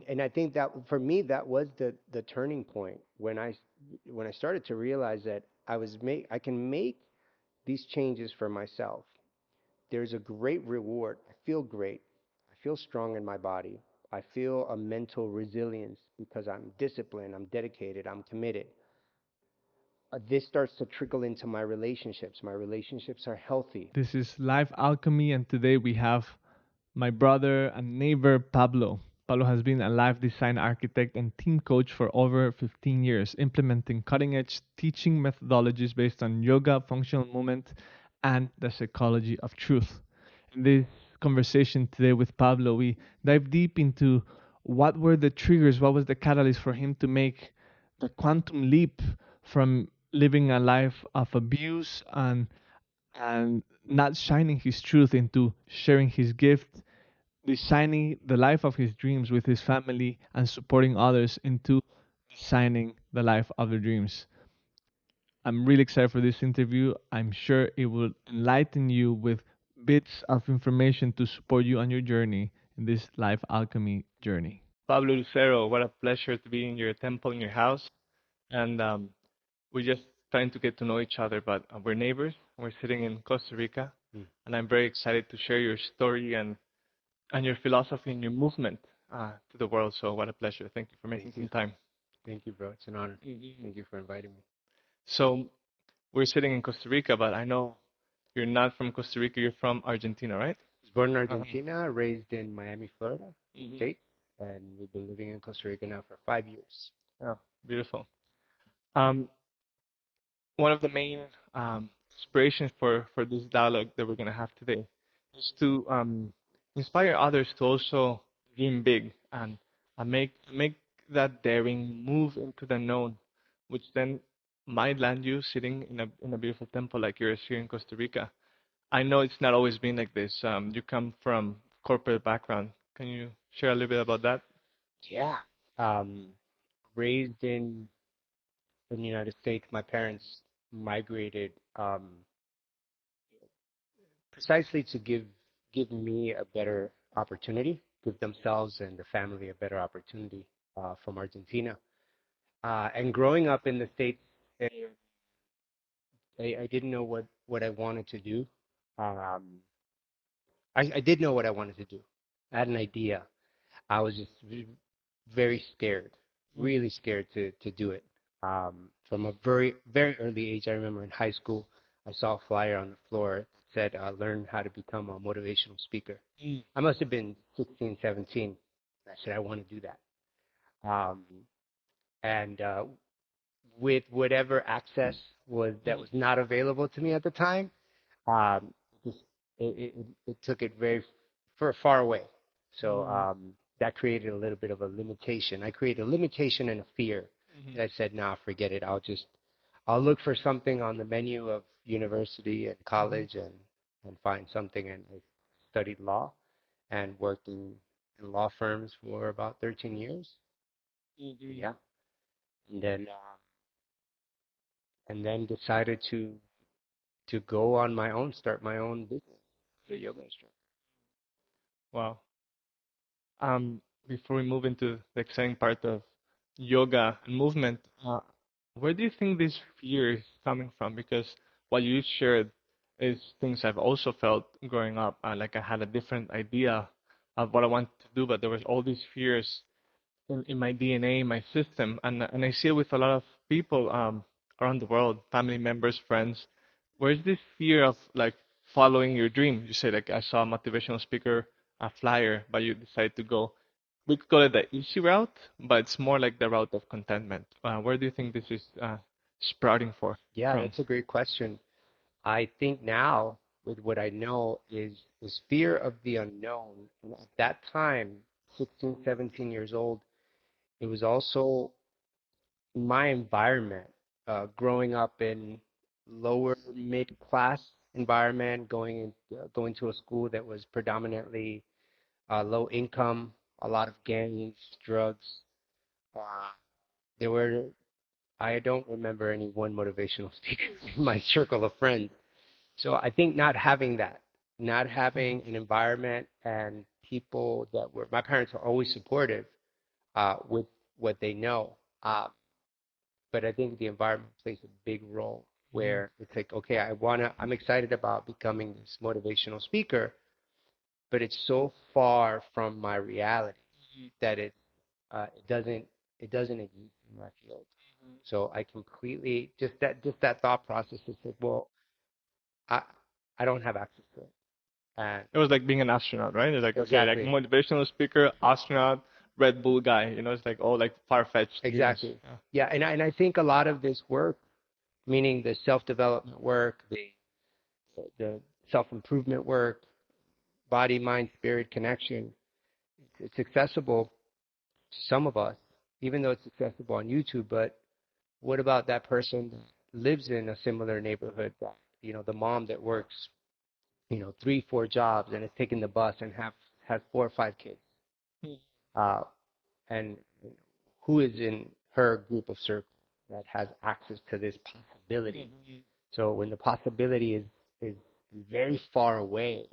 and I think that for me that was the turning point when I started to realize that I can make these changes for myself. There's a great reward. I feel great. I feel strong in my body. I feel a mental resilience because I'm disciplined, I'm dedicated, I'm committed. This starts to trickle into my relationships. My relationships are healthy. This is Life Alchemy, and today we have my brother and neighbor Pablo. Pablo has been a life design architect and team coach for over 15 years, implementing cutting edge teaching methodologies based on yoga, functional movement, and the psychology of truth. In this conversation today with Pablo, we dive deep into what were the triggers, what was the catalyst for him to make the quantum leap from living a life of abuse and not shining his truth into sharing his gift, designing the life of his dreams with his family, and supporting others into designing the life of their dreams. I'm really excited for this interview. I'm sure it will enlighten you with bits of information to support you on your journey in this life alchemy journey. Pablo Lucero, what a pleasure to be in your temple, in your house. And we're just trying to get to know each other, but we're neighbors. We're sitting in Costa Rica, Mm. and I'm very excited to share your story and your philosophy and your movement to the world. So, what a pleasure. Thank you for making Thank you. some time. Thank you, bro. It's an honor. Mhm. Thank you for inviting me. So, we're sitting in Costa Rica, but I know you're not from Costa Rica, you're from Argentina, right? I was born in Uh-huh. Argentina, raised in Miami, Florida, Mhm. state, and we've been living in Costa Rica now for 5 years. Oh, beautiful. Um, One of the main inspirations for this dialogue that we're going to have today is to inspire others to also dream big and make that daring move into the known, which then might land you sitting in a beautiful temple like yours here in Costa Rica. I know it's not always been like this. You come from corporate background. Can you share a little bit about that? Yeah. Um, Raised in the United States, my parents migrated precisely to give me a better opportunity, give themselves and the family a better opportunity from Argentina. And growing up in the States, eh, I didn't know what I wanted to do. Um, I did know what I wanted to do. I had an idea. I was just very scared, really scared to do it. From a very early age, I remember in high school, I saw a flyer on the floor that said, "Learn how to become a motivational speaker." Mm. I must have been 16, 17. I said, "I want to do that." Um, and with whatever access that was not available to me at the time, um, just it took it very far away. So that created a little bit of a limitation. I created a limitation and a fear. Mhm. And I said, "Nah, forget it. I'll look for something on the menu of university and college and find something." And I studied law and worked in law firms for about 13 years. Mhm. Yeah, and then decided to go on my own, start my own business, the yoga instructor. Wow. Before we move into the exciting part of yoga and movement, where do you think this fear is coming from? Because what you shared is things I've also felt growing up. Like I had a different idea of what I wanted to do, but there was all these fears in my DNA, my system, and I see it with a lot of people around the world, family members, friends. Where's this fear of like following your dream? You say like I saw a motivational speaker, a flyer, but you decided to go. We could call it the easy route, but it's more like the route of contentment. Where do you think this is sprouting Yeah, from? that's a great question. I think now, with what I know, is fear of the unknown. And at that time, 16, 17 years old, it was also my environment, growing up in lower mid class environment, going to a school that was predominantly low income, a lot of gangs, drugs. Uh, there were I don't remember any one motivational speaker in my circle of friends. So I think not having that, not having an environment and people that were, my parents were always supportive, with what they know. But I think the environment plays a big role where it's like, okay, I'm excited about becoming this motivational speaker, but it's so far from my reality that it doesn't exist in my field. So I completely just that thought process is like, well, I I don't have access to it. And It was like being an astronaut, right? It's like, okay, like exactly, motivational speaker, astronaut, Red Bull guy. It's like all like far-fetched dreams. exactly. Yeah, and I think a lot of this work, meaning the self-development work, the self-improvement work, body, mind, spirit connection, it's accessible to some of us, even though it's accessible on YouTube. But what about that person that lives in a similar neighborhood? That, the mom that works, 3, 4 jobs and is taking the bus and has 4 or 5 kids, uh, and who is in her group of circle that has access to this possibility. So when the possibility is very far away,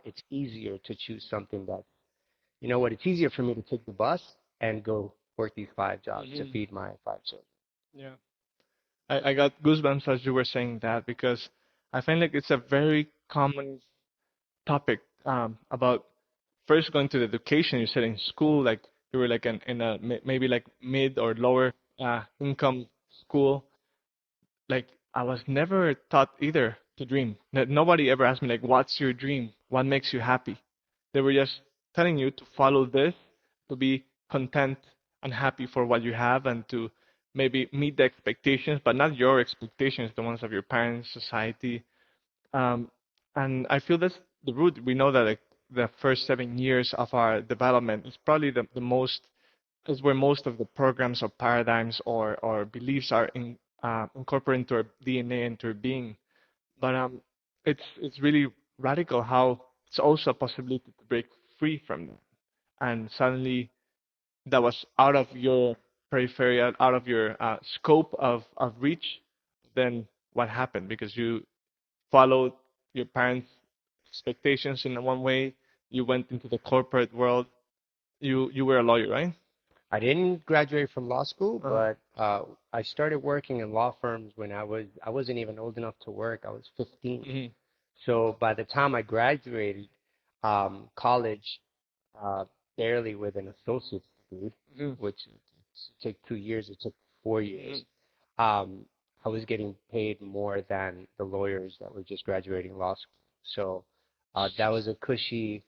it's easier to choose something that, you know what, it's easier for me to take the bus and go work these 5 jobs to feed my 5 children. Yeah. I got goosebumps as you were saying that because I find like it's a very common topic about first going to the education. You said in school, like you were like in a maybe like mid or lower income school. Like I was never taught either to dream. Nobody ever asked me like, what's your dream? What makes you happy? They were just telling you to follow this, to be content and happy for what you have, and to maybe meet the expectations, but not your expectations, the ones of your parents, society. Um, and I feel that's the root. We know that like the first 7 years of our development is probably the most is where most of the programs or paradigms or beliefs are incorporated into our DNA, into our being. But it's really radical how it's also a possibility to break free from that. And suddenly that was out of your periphery, out of your scope of reach. Then what happened? Because you followed your parents' expectations in one way, you went into the corporate world. You were a lawyer, right? I didn't graduate from law school, Uh, but I started working in law firms when I wasn't even old enough to work. I was 15. mhm, So by the time I graduated college, uh, barely with an associate's degree, mhm, which took 2 years, it took 4 years. Um, I was getting paid more than the lawyers that were just graduating law school. So that was a cushy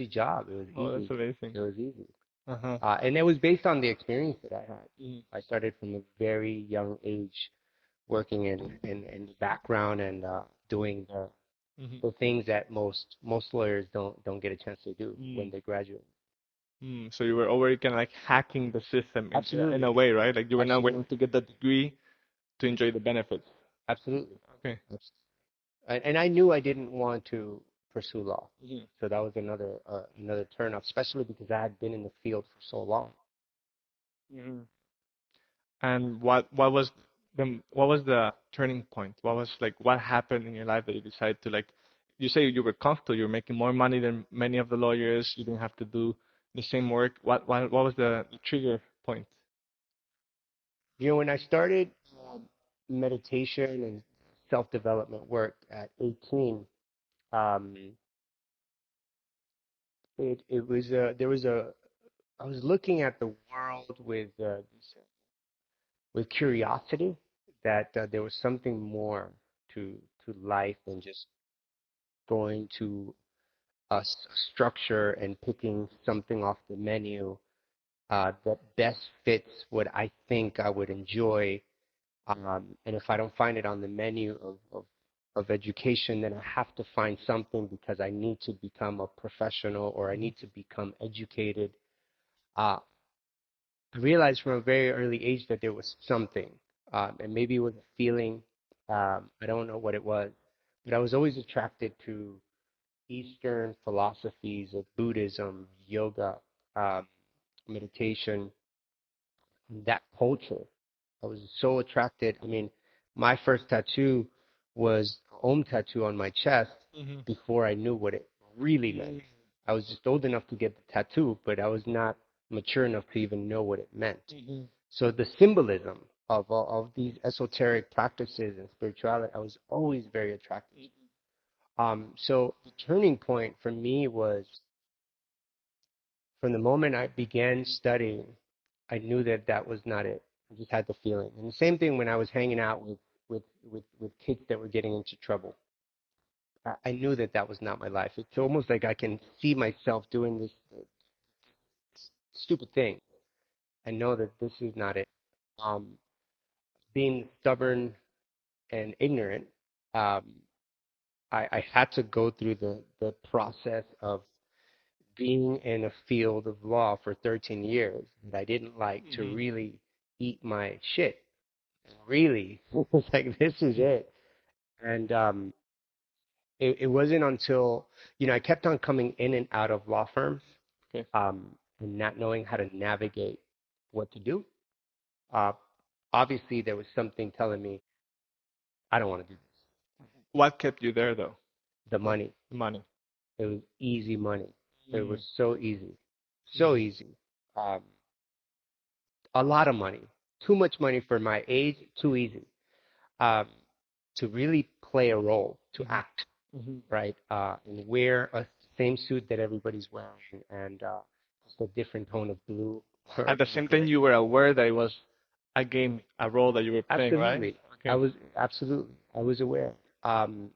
job. It was oh, that's easy. amazing. It was easy. Uh-huh. And it was based on the experience that I had. Mhm, I started from a very young age working in the background and doing mhm, the things that most lawyers don't get a chance to do when mm, they graduate. So you were already kind of like hacking the system in a Absolutely, way, right? Like you were not waiting absolutely, to get the degree to enjoy the benefits. absolutely. Okay. And I knew I didn't want to pursue law, Mhm. so that was another turn off, especially because I had been in the field for so long. Mhm. And what was the turning point? What was like what happened in your life that you decided to like you say you were comfortable, you were making more money than many of the lawyers, you didn't have to do the same work. What was the trigger point? When I started meditation and self-development work at 18, um, it was there was a I was looking at the world with curiosity that there was something more to life than just going to a structure and picking something off the menu that best fits what I think I would enjoy. And if I don't find it on the menu of education, then I have to find something because I need to become a professional or I need to become educated. Uh, I realized from a very early age that there was something, and maybe it was a feeling. I don't know what it was, but I was always attracted to Eastern philosophies of Buddhism, yoga, um, meditation, that culture. I was so attracted. I mean, my first tattoo was an Om tattoo on my chest Hmm. before I knew what it really meant. I was just old enough to get the tattoo, but I was not. mature enough to even know what it meant. So the symbolism of these esoteric practices and spirituality, I was always very attracted. So the turning point for me was from the moment I began studying, I knew that that was not it. I just had the feeling. And the same thing when I was hanging out with kids that were getting into trouble. I knew that that was not my life. It's almost like I can see myself doing this stupid thing. I know that this is not it. Um, Being stubborn and ignorant, um, I had to go through the process of being in a field of law for 13 years that I didn't like to really eat my shit. Really, it was like this is it. And it wasn't until I kept on coming in and out of law firms, Okay. and not knowing how to navigate what to do. Uh, Obviously, there was something telling me I don't want to do this. What kept you there though? The money. Money. It was easy money. It was Mm. so easy, so easy. Um, a lot of money, too much money for my age, too easy. Um, to really play a role, to act, right? And wear a same suit that everybody's wearing, and just a different tone of blue. At the same time, you were aware that it was a game, a role that you were playing, right? Absolutely, I Okay. was absolutely, I was aware. Um,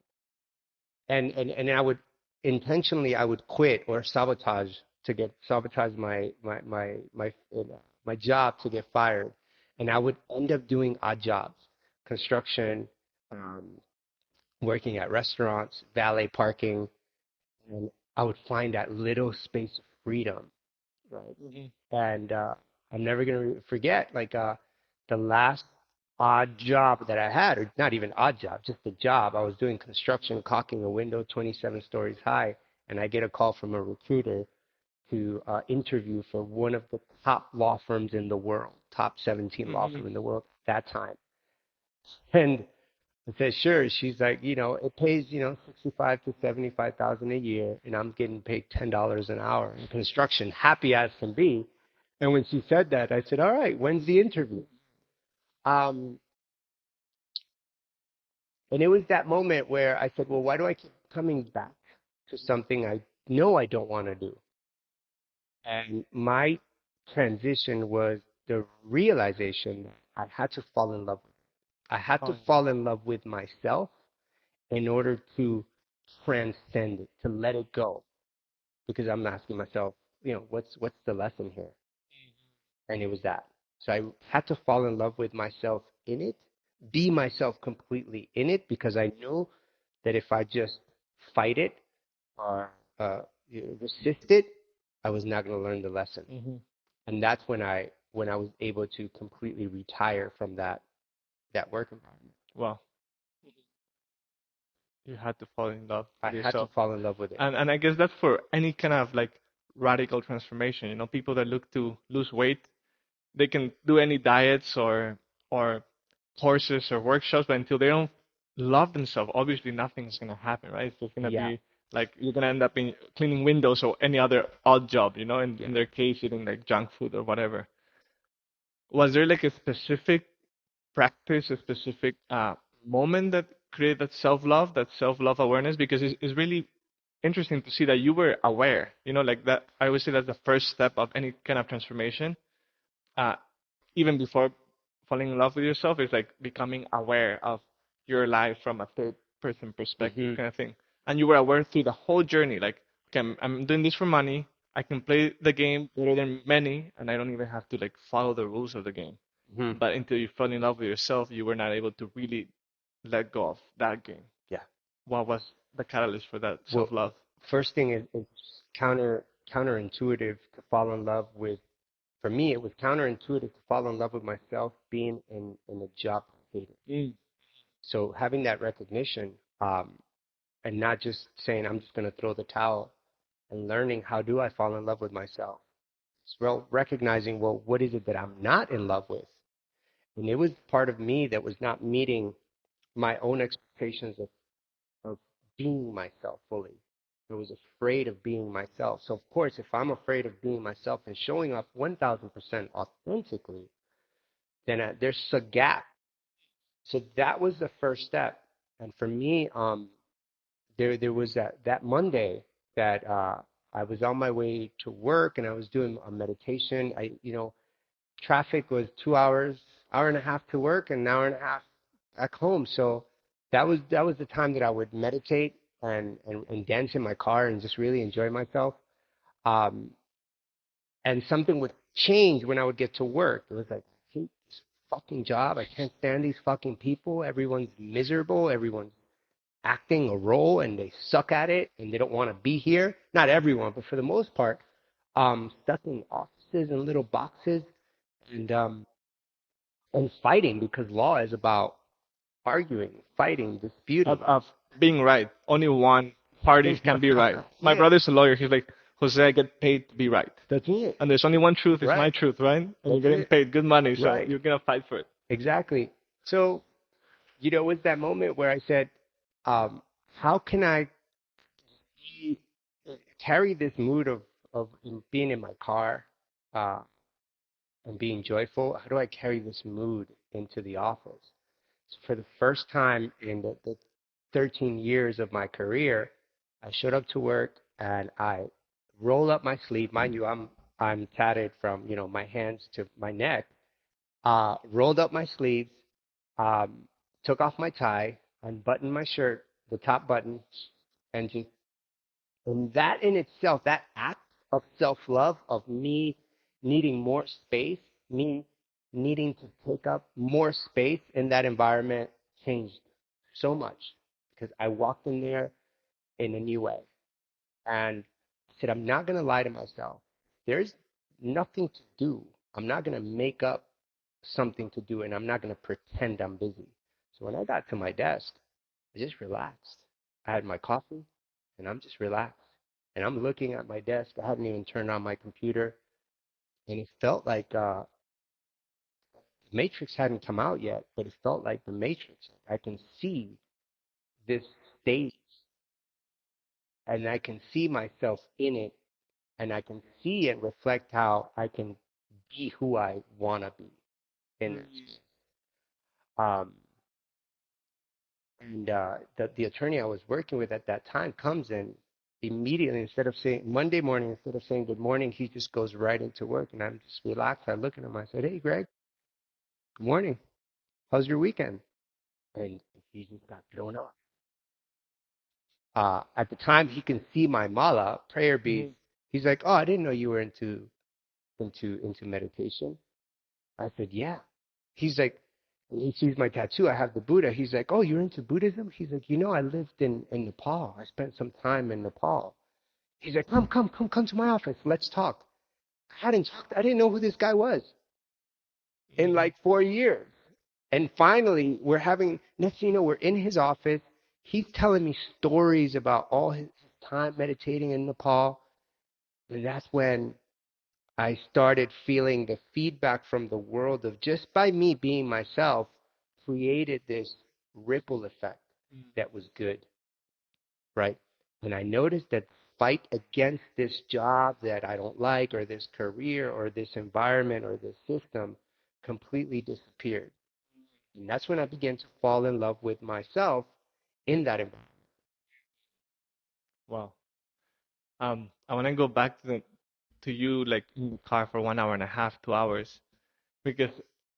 and I would intentionally I would quit or sabotage my job to get fired, and I would end up doing odd jobs, construction, um, working at restaurants, valet parking, and I would find that little space of freedom, right? And I'm never gonna forget like the last odd job that I had, or not even odd job, just a job. I was doing construction, caulking a window 27 stories high, and I get a call from a recruiter to interview for one of the top law firms in the world, top 17 law firm in the world at that time. And I said, sure. She's like, it pays, 65 to 75,000 a year, and I'm getting paid $10 an hour in construction, happy as can be. And when she said that, I said, all right, when's the interview? Um, and it was that moment where I said, well, why do I keep coming back to something I know I don't want to do? And my transition was the realization that I had to fall in love with it. I had to fall in love with myself in order to transcend it, to let it go. Because I'm asking myself, what's the lesson here? And it was that. So I had to fall in love with myself in it, be myself completely in it, because I knew that if I just fight it or resist it, I was not going to learn the lesson. And that's when I was able to completely retire from that work environment. Wow. You had to fall in love I with had to yourself. fall in love with it. And I guess that's for any kind of like radical transformation. People that look to lose weight, they can do any diets or courses or workshops, but until they don't love themselves, obviously nothing's gonna happen, right? It's just gonna Yeah. be like you're gonna end up in cleaning windows or any other odd job, in their case eating like junk food or whatever. Was there like a specific practice, a specific moment that created that self-love awareness? Because it's really interesting to see that you were aware, like that. I always say that's the first step of any kind of transformation. Uh, Even before falling in love with yourself, is like becoming aware of your life from a third person perspective Hmm. kind of thing. And you were aware through the whole journey, like, okay, I'm doing this for money. I can play the game better than many, and I don't even have to like follow the rules of the game. Hmm. But until you fell in love with yourself, you were not able to really let go of that game. Yeah. What was the catalyst for that Well, self-love? first thing is counterintuitive to fall in love with. For me, it was counterintuitive to fall in love with myself being in a job I hated. So having that recognition, and not just saying I'm just going to throw the towel, and learning how do I fall in love with myself. It's well recognizing, well, what is it that I'm not in love with? And it was part of me that was not meeting my own expectations of being myself fully. I was afraid of being myself. So, of course, if I'm afraid of being myself and showing up 1000% authentically, then there's a gap. So that was the first step. And for me, there was that Monday that I was on my way to work and I was doing a meditation. Traffic was 2 hours, hour and a half to work, and an hour and a half back home. So that was the time that I would meditate and dance in my car and just really enjoy myself. Um, and something would change when I would get to work. It was like, I hate this fucking job. I can't stand these fucking people. Everyone's miserable. Everyone's acting a role and they suck at it and they don't want to be here. Not everyone, but for the most part, stuck in offices and little boxes and fighting because law is about arguing, fighting, disputing. Of being right. Only one party can be right. My Yeah, brother's a lawyer. He's like, Jose, I get paid to be right. that's it. And there's only one truth, it's my Right. truth, right? And you're That's getting it. paid good money, so Right. you're going to fight for it. Exactly. So, it was that moment where I said, how can I be, carry this mood of being in my car uh, and being joyful? How do I carry this mood into the office? So for the first time in the 13 years of my career, I showed up to work and I roll up my sleeve. Mind you, I'm tatted from my hands to my neck. Rolled up my sleeves, um, took off my tie, unbuttoned my shirt, the top button, and just and that in itself, that act of self-love, of me needing more space, me needing to take up more space in that environment changed so much because I walked in there in a new way. And I said, I'm not going to lie to myself. There's nothing to do. I'm not going to make up something to do, and I'm not going to pretend I'm busy. So when I got to my desk, I just relaxed. I had my coffee, and I'm just relaxed. And I'm looking at my desk. I hadn't even turned on my computer, and it felt like Matrix hadn't come out yet, but it felt like the Matrix. I can see this stage, and I can see myself in it, and I can see and reflect how I can be who I want to be in this space. Um, and the attorney I was working with at that time comes in immediately. Instead of saying Monday morning, instead of saying good morning, he just goes right into work, and I'm just relaxed. I look at him. I said, "Hey, Greg, good morning. How's your weekend?" And he just got thrown off. At the time, he can see my mala prayer beads. He's like, "Oh, I didn't know you were into meditation." I said, "Yeah." He's like, he sees my tattoo. I have the Buddha. He's like, "Oh, you're into Buddhism?" He's like, I lived in Nepal. I spent some time in Nepal." He's like, come to my office. Let's talk." I hadn't talked. I didn't know who this guy was in like 4 years. And finally, next thing you know, we're in his office. He's telling me stories about all his time meditating in Nepal. And that's when I started feeling the feedback from the world of just by me being myself created this ripple effect that was good, right? And I noticed that fight against this job that I don't like or this career or this environment or this system completely disappeared. And that's when I began to fall in love with myself in that environment. Wow. I want to go back to you like in the car for 1 hour and a half, 2 hours, because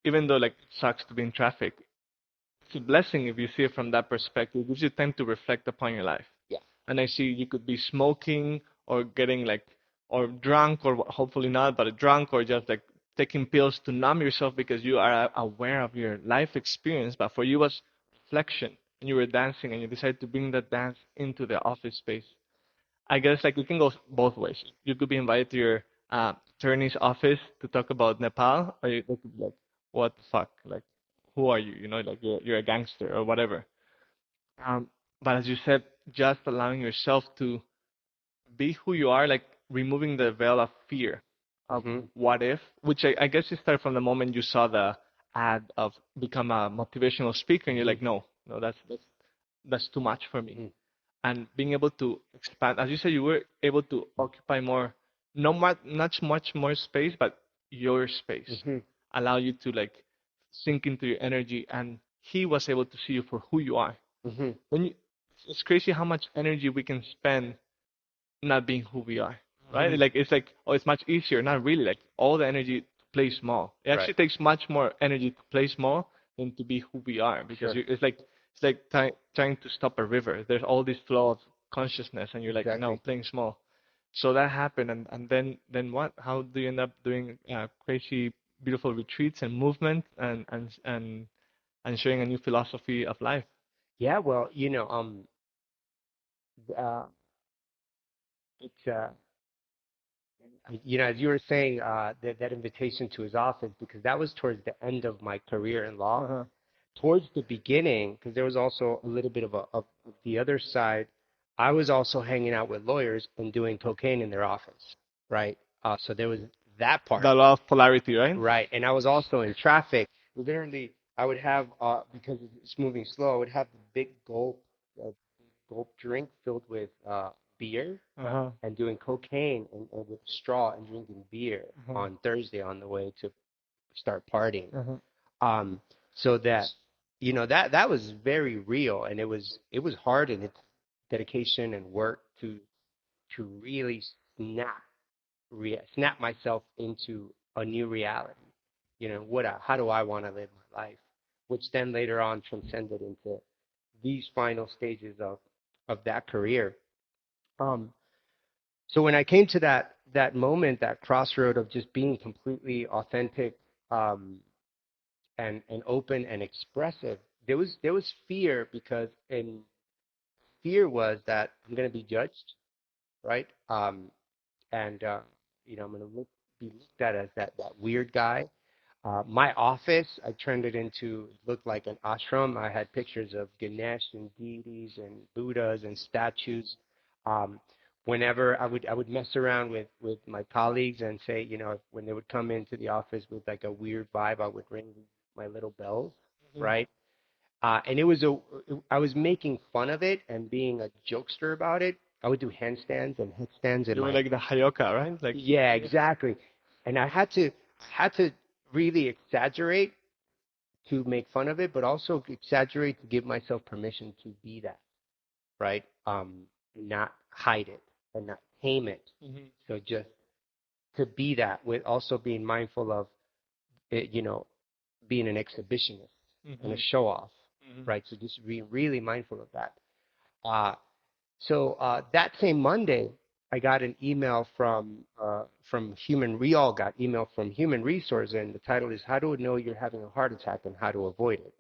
even though like it sucks to be in traffic, it's a blessing if you see it from that perspective. It gives you time to reflect upon your life. Yeah. And I see you could be smoking or getting like or drunk or hopefully not, but drunk or just like taking pills to numb yourself because you are aware of your life experience. But for you was reflection, and you were dancing, and you decided to bring that dance into the office space. I guess like we can go both ways. You could be invited to your attorney's office to talk about Nepal, or you could be like, what the fuck, like, who are you? You know, like you're a gangster or whatever. Um, but as you said, just allowing yourself to be who you are, like removing the veil of fear of Mm-hmm. what if, which I guess you started from the moment you saw the ad of become a motivational speaker, and you're Mm-hmm. like, no, no, that's too much for me. Mm-hmm. and being able to expand. As you said, you were able to occupy more, not much more space, but your space Hmm. allow you to like sink into your energy, and he was able to see you for who you are. Hmm. When you, it's crazy how much energy we can spend not being who we are, right? Hmm. Like it's like, oh, it's much easier. Not really. Like all the energy to play small. It Right. actually takes much more energy to play small than to be who we are, because Sure. it's like trying to stop a river. There's all this flow of consciousness, and you're like, no, Exactly. playing small. So that happened, and then what? How do you end up doing crazy, beautiful retreats and movement and sharing a new philosophy of life? Yeah. Well, uh, it's as you were saying, that invitation to his office, because that was towards the end of my career in law. Uh-huh. Towards the beginning, because there was also a little bit of the other side, I was also hanging out with lawyers and doing cocaine in their office, right? So there was that part, The law of polarity, right? right? And I was also in traffic. Literally, I would have, because it's moving slow, I would have the big gulp drink filled with beer Uh-huh. and doing cocaine and with straw and drinking beer Uh-huh. on Thursday on the way to start partying. Uh-huh. Um, so that that was very real, and it was hard, and it's dedication and work to really snap snap myself into a new reality. How do I want to live my life? Which then later on transcended into these final stages of that career. Um, so when I came to that moment, that crossroad of just being completely authentic, um, and open and expressive, there was fear, because and fear was that I'm going to be judged, right? And I'm going to be looked at as that weird guy. My office, I turned it into, it looked like an ashram. I had pictures of Ganesh and deities and Buddhas and statues. Um, Whenever I would mess around with my colleagues and say, when they would come into the office with like a weird vibe, I would ring my little bells, Mhm. right? And I was making fun of it and being a jokester about it. I would do handstands and headstands in You were my, like the Hayoka, right? Like, yeah, exactly. And I had to really exaggerate to make fun of it, but also exaggerate to give myself permission to be that, right? Not hide it and not tame it. mhm, So just to be that, with also being mindful of it, being an exhibitionist and a mhm, show off, mhm. right? So just be really mindful of that. Uh, So that same Monday, I got an email from we all got email from Human Resource, and the title is "How to Know You're Having a Heart Attack and How to Avoid It."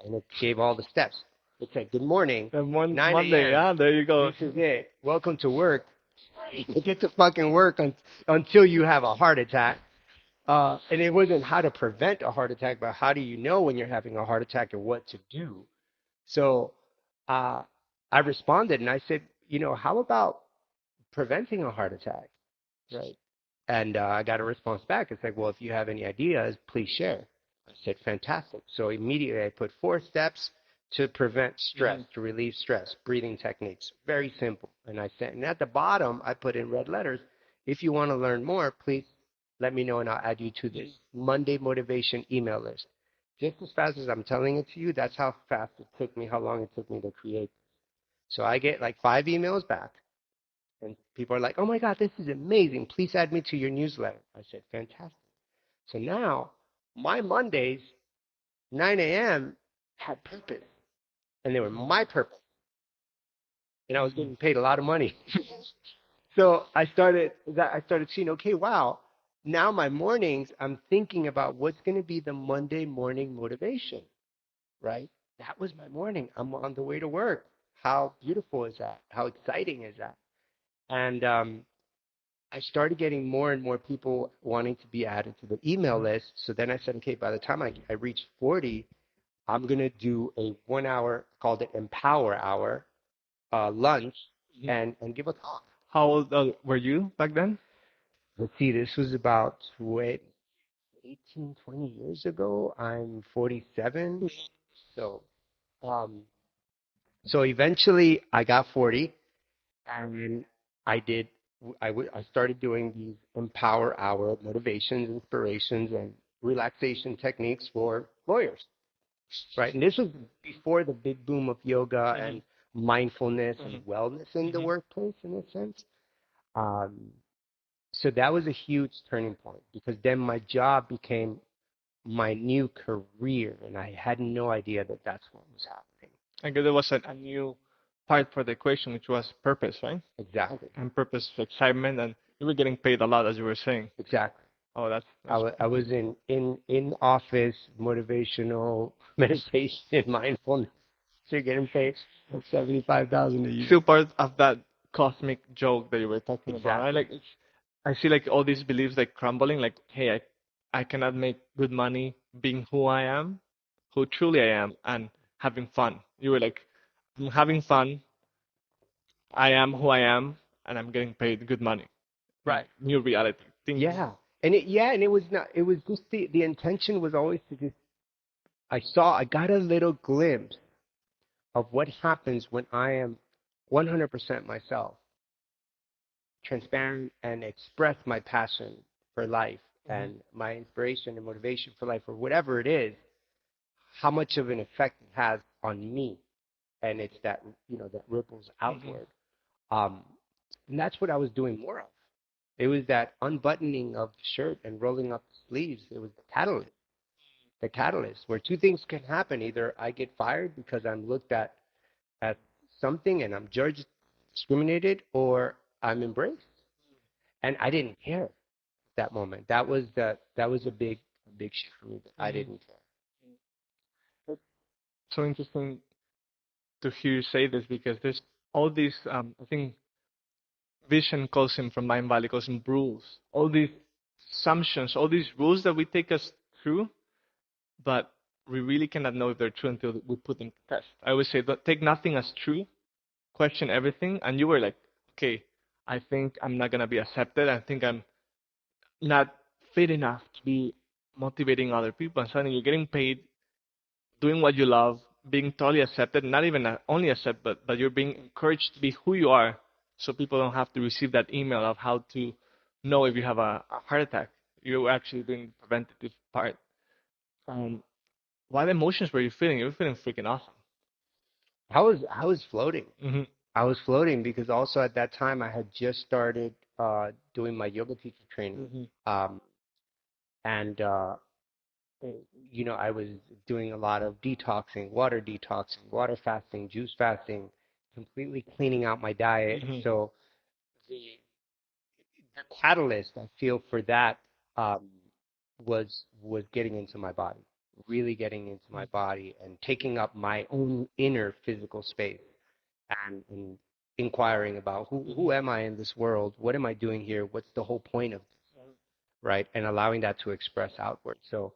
And it gave all the steps. It said, "Good morning, Then one 9 Monday, a.m. yeah, there you go. This is it. Welcome to work. Get to fucking work until you have a heart attack." And it wasn't how to prevent a heart attack, but how do you know when you're having a heart attack and what to do? So uh, I responded and I said, how about preventing a heart attack, right? And I got a response back. It's like, well, if you have any ideas, please share. I said, fantastic. So immediately I put 4 steps to prevent stress, Mhm. to relieve stress, breathing techniques. Very simple. And I said, and at the bottom, I put in red letters, if you want to learn more, please let me know and I'll add you to this Monday motivation email list. Just as fast as I'm telling it to you, that's how fast it took me, how long it took me to create. So I get like 5 emails back. And people are like, oh my God, this is amazing. Please add me to your newsletter. I said, fantastic. So now my Mondays, 9 a.m., had purpose. And they were my purpose. And I was Mhm. getting paid a lot of money. So I started seeing, okay, wow. Now my mornings, I'm thinking about what's going to be the Monday morning motivation, right? That was my morning. I'm on the way to work. How beautiful is that? How exciting is that? And I started getting more and more people wanting to be added to the email list. So then I said, okay, by the time I reach 40, I'm going to do a 1 hour, called it Empower Hour, lunch, Mhm. and give a talk. How old were you back then? Let's see, this was about 18, 20 years ago. I'm 47. So, um, So eventually I got 40 and I did, I started doing these Empower Hour motivations, inspirations, and relaxation techniques for lawyers, right? And this was before the big boom of yoga Mm-hmm. and mindfulness Mm-hmm. and wellness in the Mm-hmm. workplace in a sense. Um, so that was a huge turning point because then my job became my new career, and I had no idea that that's what was happening. I guess there was a new part for the equation, which was purpose, right? Exactly, And purpose, excitement, and you were getting paid a lot, as you were saying. exactly. Oh, I that's was I was in office motivational meditation mindfulness. So you're getting paid $75,000 a year. still part of that cosmic joke that you were talking about. I Exactly. like I see like all these beliefs like crumbling. Like, hey, I cannot make good money being who I am, who truly I am, and having fun. You were like, I'm having fun. I am who I am, and I'm getting paid good money. Right. New reality. Things. Yeah. And it was not, it was just the intention was always to just, I got a little glimpse of what happens when I am 100% myself, transparent, and express my passion for life Mhm. and my inspiration and motivation for life or whatever it is, how much of an effect it has on me. And it's that, that ripples Mhm. outward. Um, and that's what I was doing more of. It was that unbuttoning of the shirt and rolling up the sleeves. It was the catalyst where two things can happen. Either I get fired because I'm looked at something and I'm judged, discriminated, or I'm embraced. And I didn't care at that moment. That was a big shift for me. I Mhm. didn't care. So interesting to hear you say this because there's all these, I think Vision calls him from Mind Valley, calls him rules. All these assumptions, all these rules that we take as true, but we really cannot know if they're true until we put them to test. I always say, don't take nothing as true, question everything. And you were like, okay, I think I'm not going to be accepted. I think I'm not fit enough to be motivating other people. And suddenly you're getting paid, doing what you love, being totally accepted, not even only accepted, but you're being encouraged to be who you are so people don't have to receive that email of how to know if you have a heart attack. You're actually doing the preventative part. Um, what emotions were you feeling? You were feeling freaking awesome. I was floating. Hmm. I was floating because also at that time I had just started doing my yoga teacher training. Hmm. Um, and I was doing a lot of detoxing, water fasting, juice fasting, completely cleaning out my diet. Hmm. So the the catalyst I feel for that um, was getting into my body, really getting into my body and taking up my own inner physical space and inquiring about who am I in this world? What am I doing here? What's the whole point of this? Right? And allowing that to express outward. So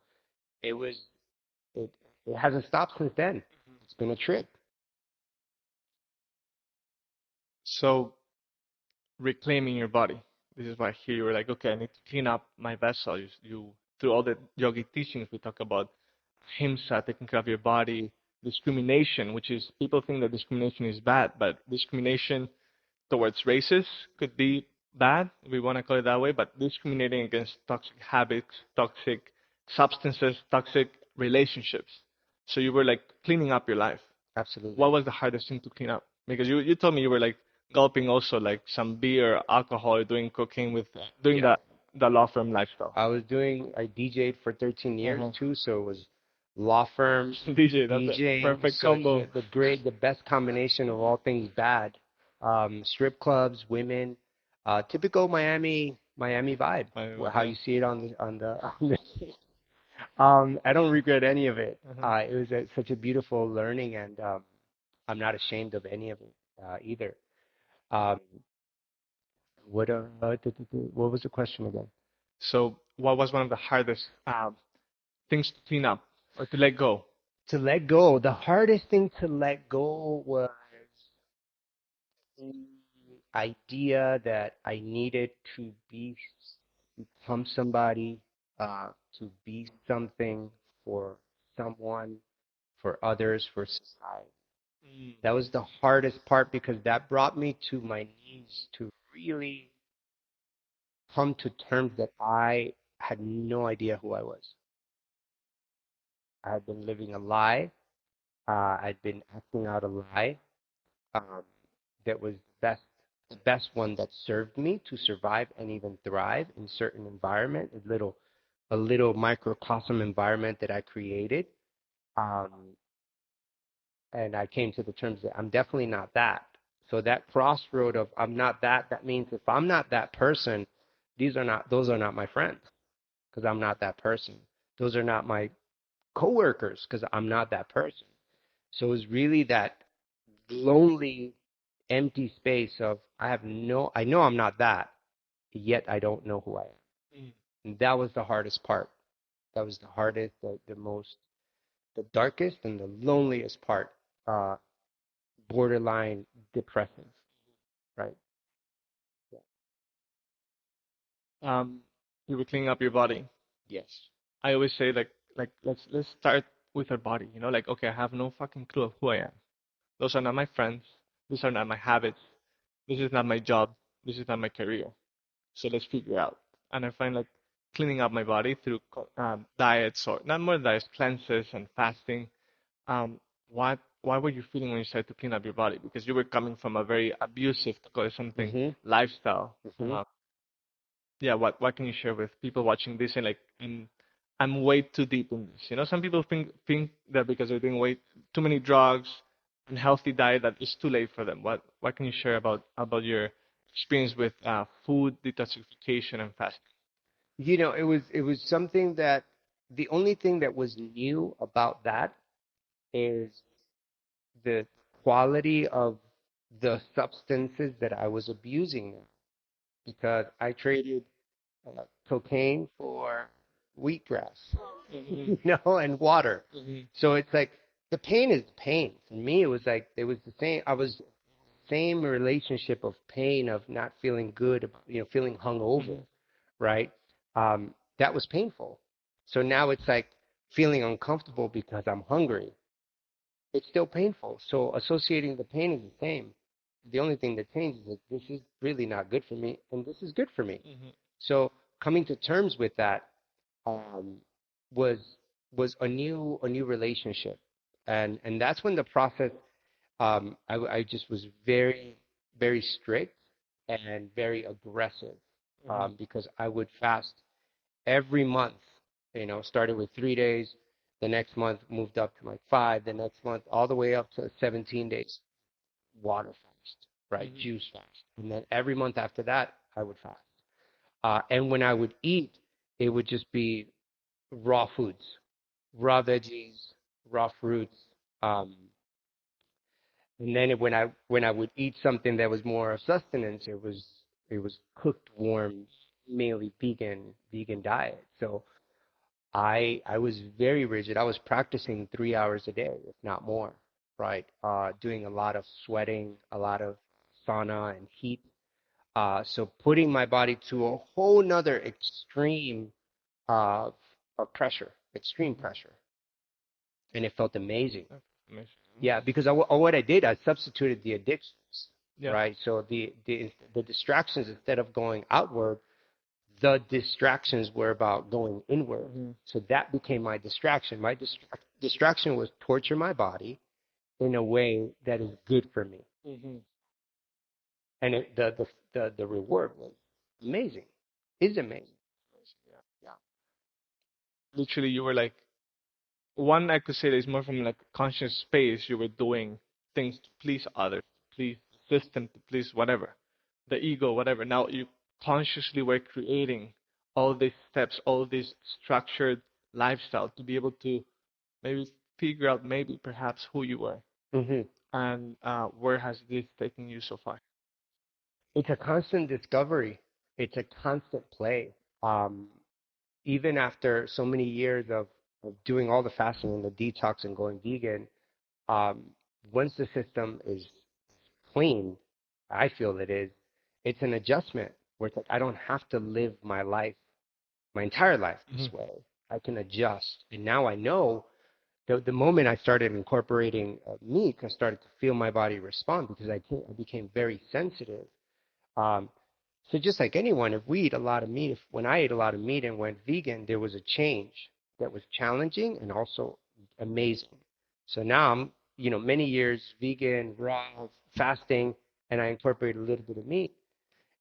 it was it it hasn't stopped since then. It's been a trip. So reclaiming your body. This is why here you were like, okay, I need to clean up my vessel. You through all the yogic teachings, we talk about himsa, taking care of your body, discrimination, which is people think that discrimination is bad, but discrimination towards races could be bad, if we want to call it that way, but discriminating against toxic habits, toxic substances, toxic relationships. So you were like cleaning up your life. Absolutely. What was the hardest thing to clean up? Because you told me you were like gulping also like some beer, alcohol, doing cocaine with doing Yeah. the law firm lifestyle. I DJ'd for 13 years Uh-huh. too, so it was law firm, DJ, that's a DJing, perfect so it's combo. the best combination of all things bad. Strip clubs, women, typical Miami vibe, how Yeah. you see it on the I don't regret any of it. Uh-huh. It was such a beautiful learning, and I'm not ashamed of any of it either. Um, what was the question again? So what was one of the hardest things to clean up or to let go? To let go. The hardest thing to let go was the idea that I needed to become somebody, to be something for someone, for others, for society. That was the hardest part because that brought me to my knees to really come to terms that I had no idea who I was. I had been living a lie. I'd been acting out a lie um, that was the best one that served me to survive and even thrive in certain environment, a little microcosm environment that I created. Um, and I came to the terms that I'm definitely not that. So that crossroad of I'm not that, that means if I'm not that person, those are not my friends because I'm not that person. Those are not my coworkers because I'm not that person. So it was really that lonely, empty space of I know I'm not that, yet I don't know who I am. And that was the hardest part. That was the hardest, the most, the darkest and the loneliest part. Borderline depressive, right? Yeah. You were cleaning up your body. Yes. I always say let's start with our body. Like okay, I have no fucking clue of who I am. Those are not my friends. These are not my habits. This is not my job. This is not my career. So let's figure out. And I find like cleaning up my body through diets or not more diets, cleanses and fasting. What were you feeling when you started to clean up your body? Because you were coming from a very abusive, to call it something, Mhm. lifestyle. Mhm. Yeah, what can you share with people watching this and like I'm way too deep in this. Some people think that because they're doing way too many drugs, unhealthy diet, that it's too late for them. What can you share about your experience with food detoxification and fasting? It was something that the only thing that was new about that is the quality of the substances that I was abusing now because I traded cocaine for wheatgrass, Hmm. and water. Hmm. So it's like the pain is pain. For me, it was like it was the same. I was same relationship of pain of not feeling good, feeling hungover, right? That was painful. So now it's like feeling uncomfortable because I'm hungry. It's still painful. So associating the pain is the same. The only thing that changes is this is really not good for me, and this is good for me. Hmm. So coming to terms with that um, was a new relationship, and that's when the process. I just was very strict and very aggressive Hmm. because I would fast every month. Started with 3 days. The next month moved up to like 5. The next month all the way up to 17 days. Water fast, right? Hmm. Juice fast, and then every month after that I would fast. And when I would eat, it would just be raw foods, raw veggies, raw fruits. Um, and then when I would eat something that was more of sustenance, it was cooked, warm, mainly vegan diet. So I was very rigid. I was practicing 3 hours a day, if not more, right? Doing a lot of sweating, a lot of sauna and heat. So putting my body to a whole nother extreme of pressure, extreme pressure, and it felt amazing. Amazing. Yeah, because what I did, I substituted the addictions, Yeah. right? So the distractions instead of going outward, the distractions were about going inward. Hmm. So that became my distraction. My distraction was torture my body in a way that is good for me, Hmm. and the reward was amazing. Is amazing. Yeah. Yeah. Literally, you were like one. I could say that is more from like a conscious space. You were doing things to please others, to please the system, to please whatever, the ego, whatever. Now you consciously were creating all these steps, all this structured lifestyle to be able to maybe figure out maybe perhaps who you were Hmm. and where has this taken you so far. It's a constant discovery. It's a constant play. Um, Even after so many years of doing all the fasting and the detox and going vegan, um, once the system is clean, I feel it is, it's an adjustment where it's like I don't have to live my life, my entire life Hmm. this way. I can adjust. And now I know the moment I started incorporating meat, I started to feel my body respond because I became very sensitive. Um, so just like anyone, if we eat a lot of meat, if when I ate a lot of meat and went vegan, there was a change that was challenging and also amazing. So now I'm, many years vegan, raw, fasting, and I incorporate a little bit of meat.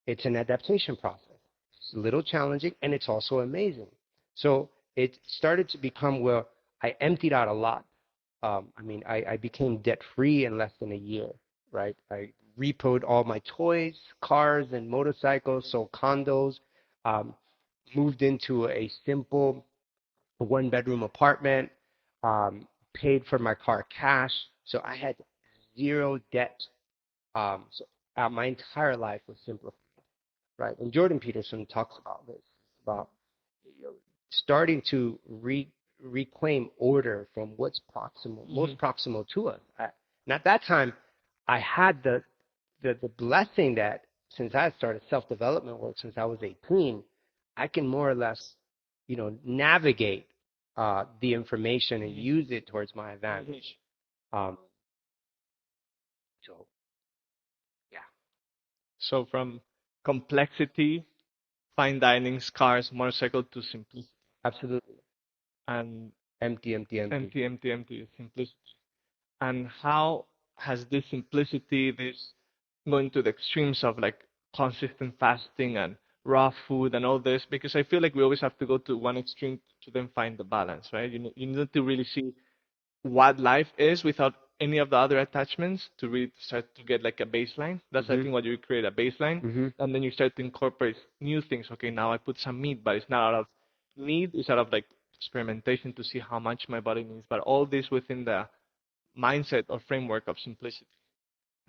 It's an adaptation process. It's a little challenging and it's also amazing. So it started to become where I emptied out a lot. I became debt free in less than a year, right? I repoed all my toys, cars, and motorcycles, sold condos, um, moved into a simple one bedroom apartment, paid for my car cash. So I had zero debt. My entire life was simplified, right? And Jordan Peterson talks about this, about starting to reclaim order from what's proximal, most proximal to us. And at that time, I had the blessing that since I had started self development work since I was 18, I can more or less, navigate the information and use it towards my advantage. Um, so yeah, So from complexity, fine dining, cars, motorcycle to simplicity absolutely. and Empty, empty, empty. empty simplicity. And how has this simplicity, this going to the extremes of like consistent fasting and raw food and all this? Because I feel like we always have to go to one extreme to then find the balance, right? You need to really see what life is without any of the other attachments to really start to get like a baseline. That's I Mm-hmm. think what you create a baseline, Mm-hmm. and then you start to incorporate new things. Okay, now I put some meat, but it's not out of need. It's out of like experimentation to see how much my body needs. But all this within the mindset or framework of simplicity.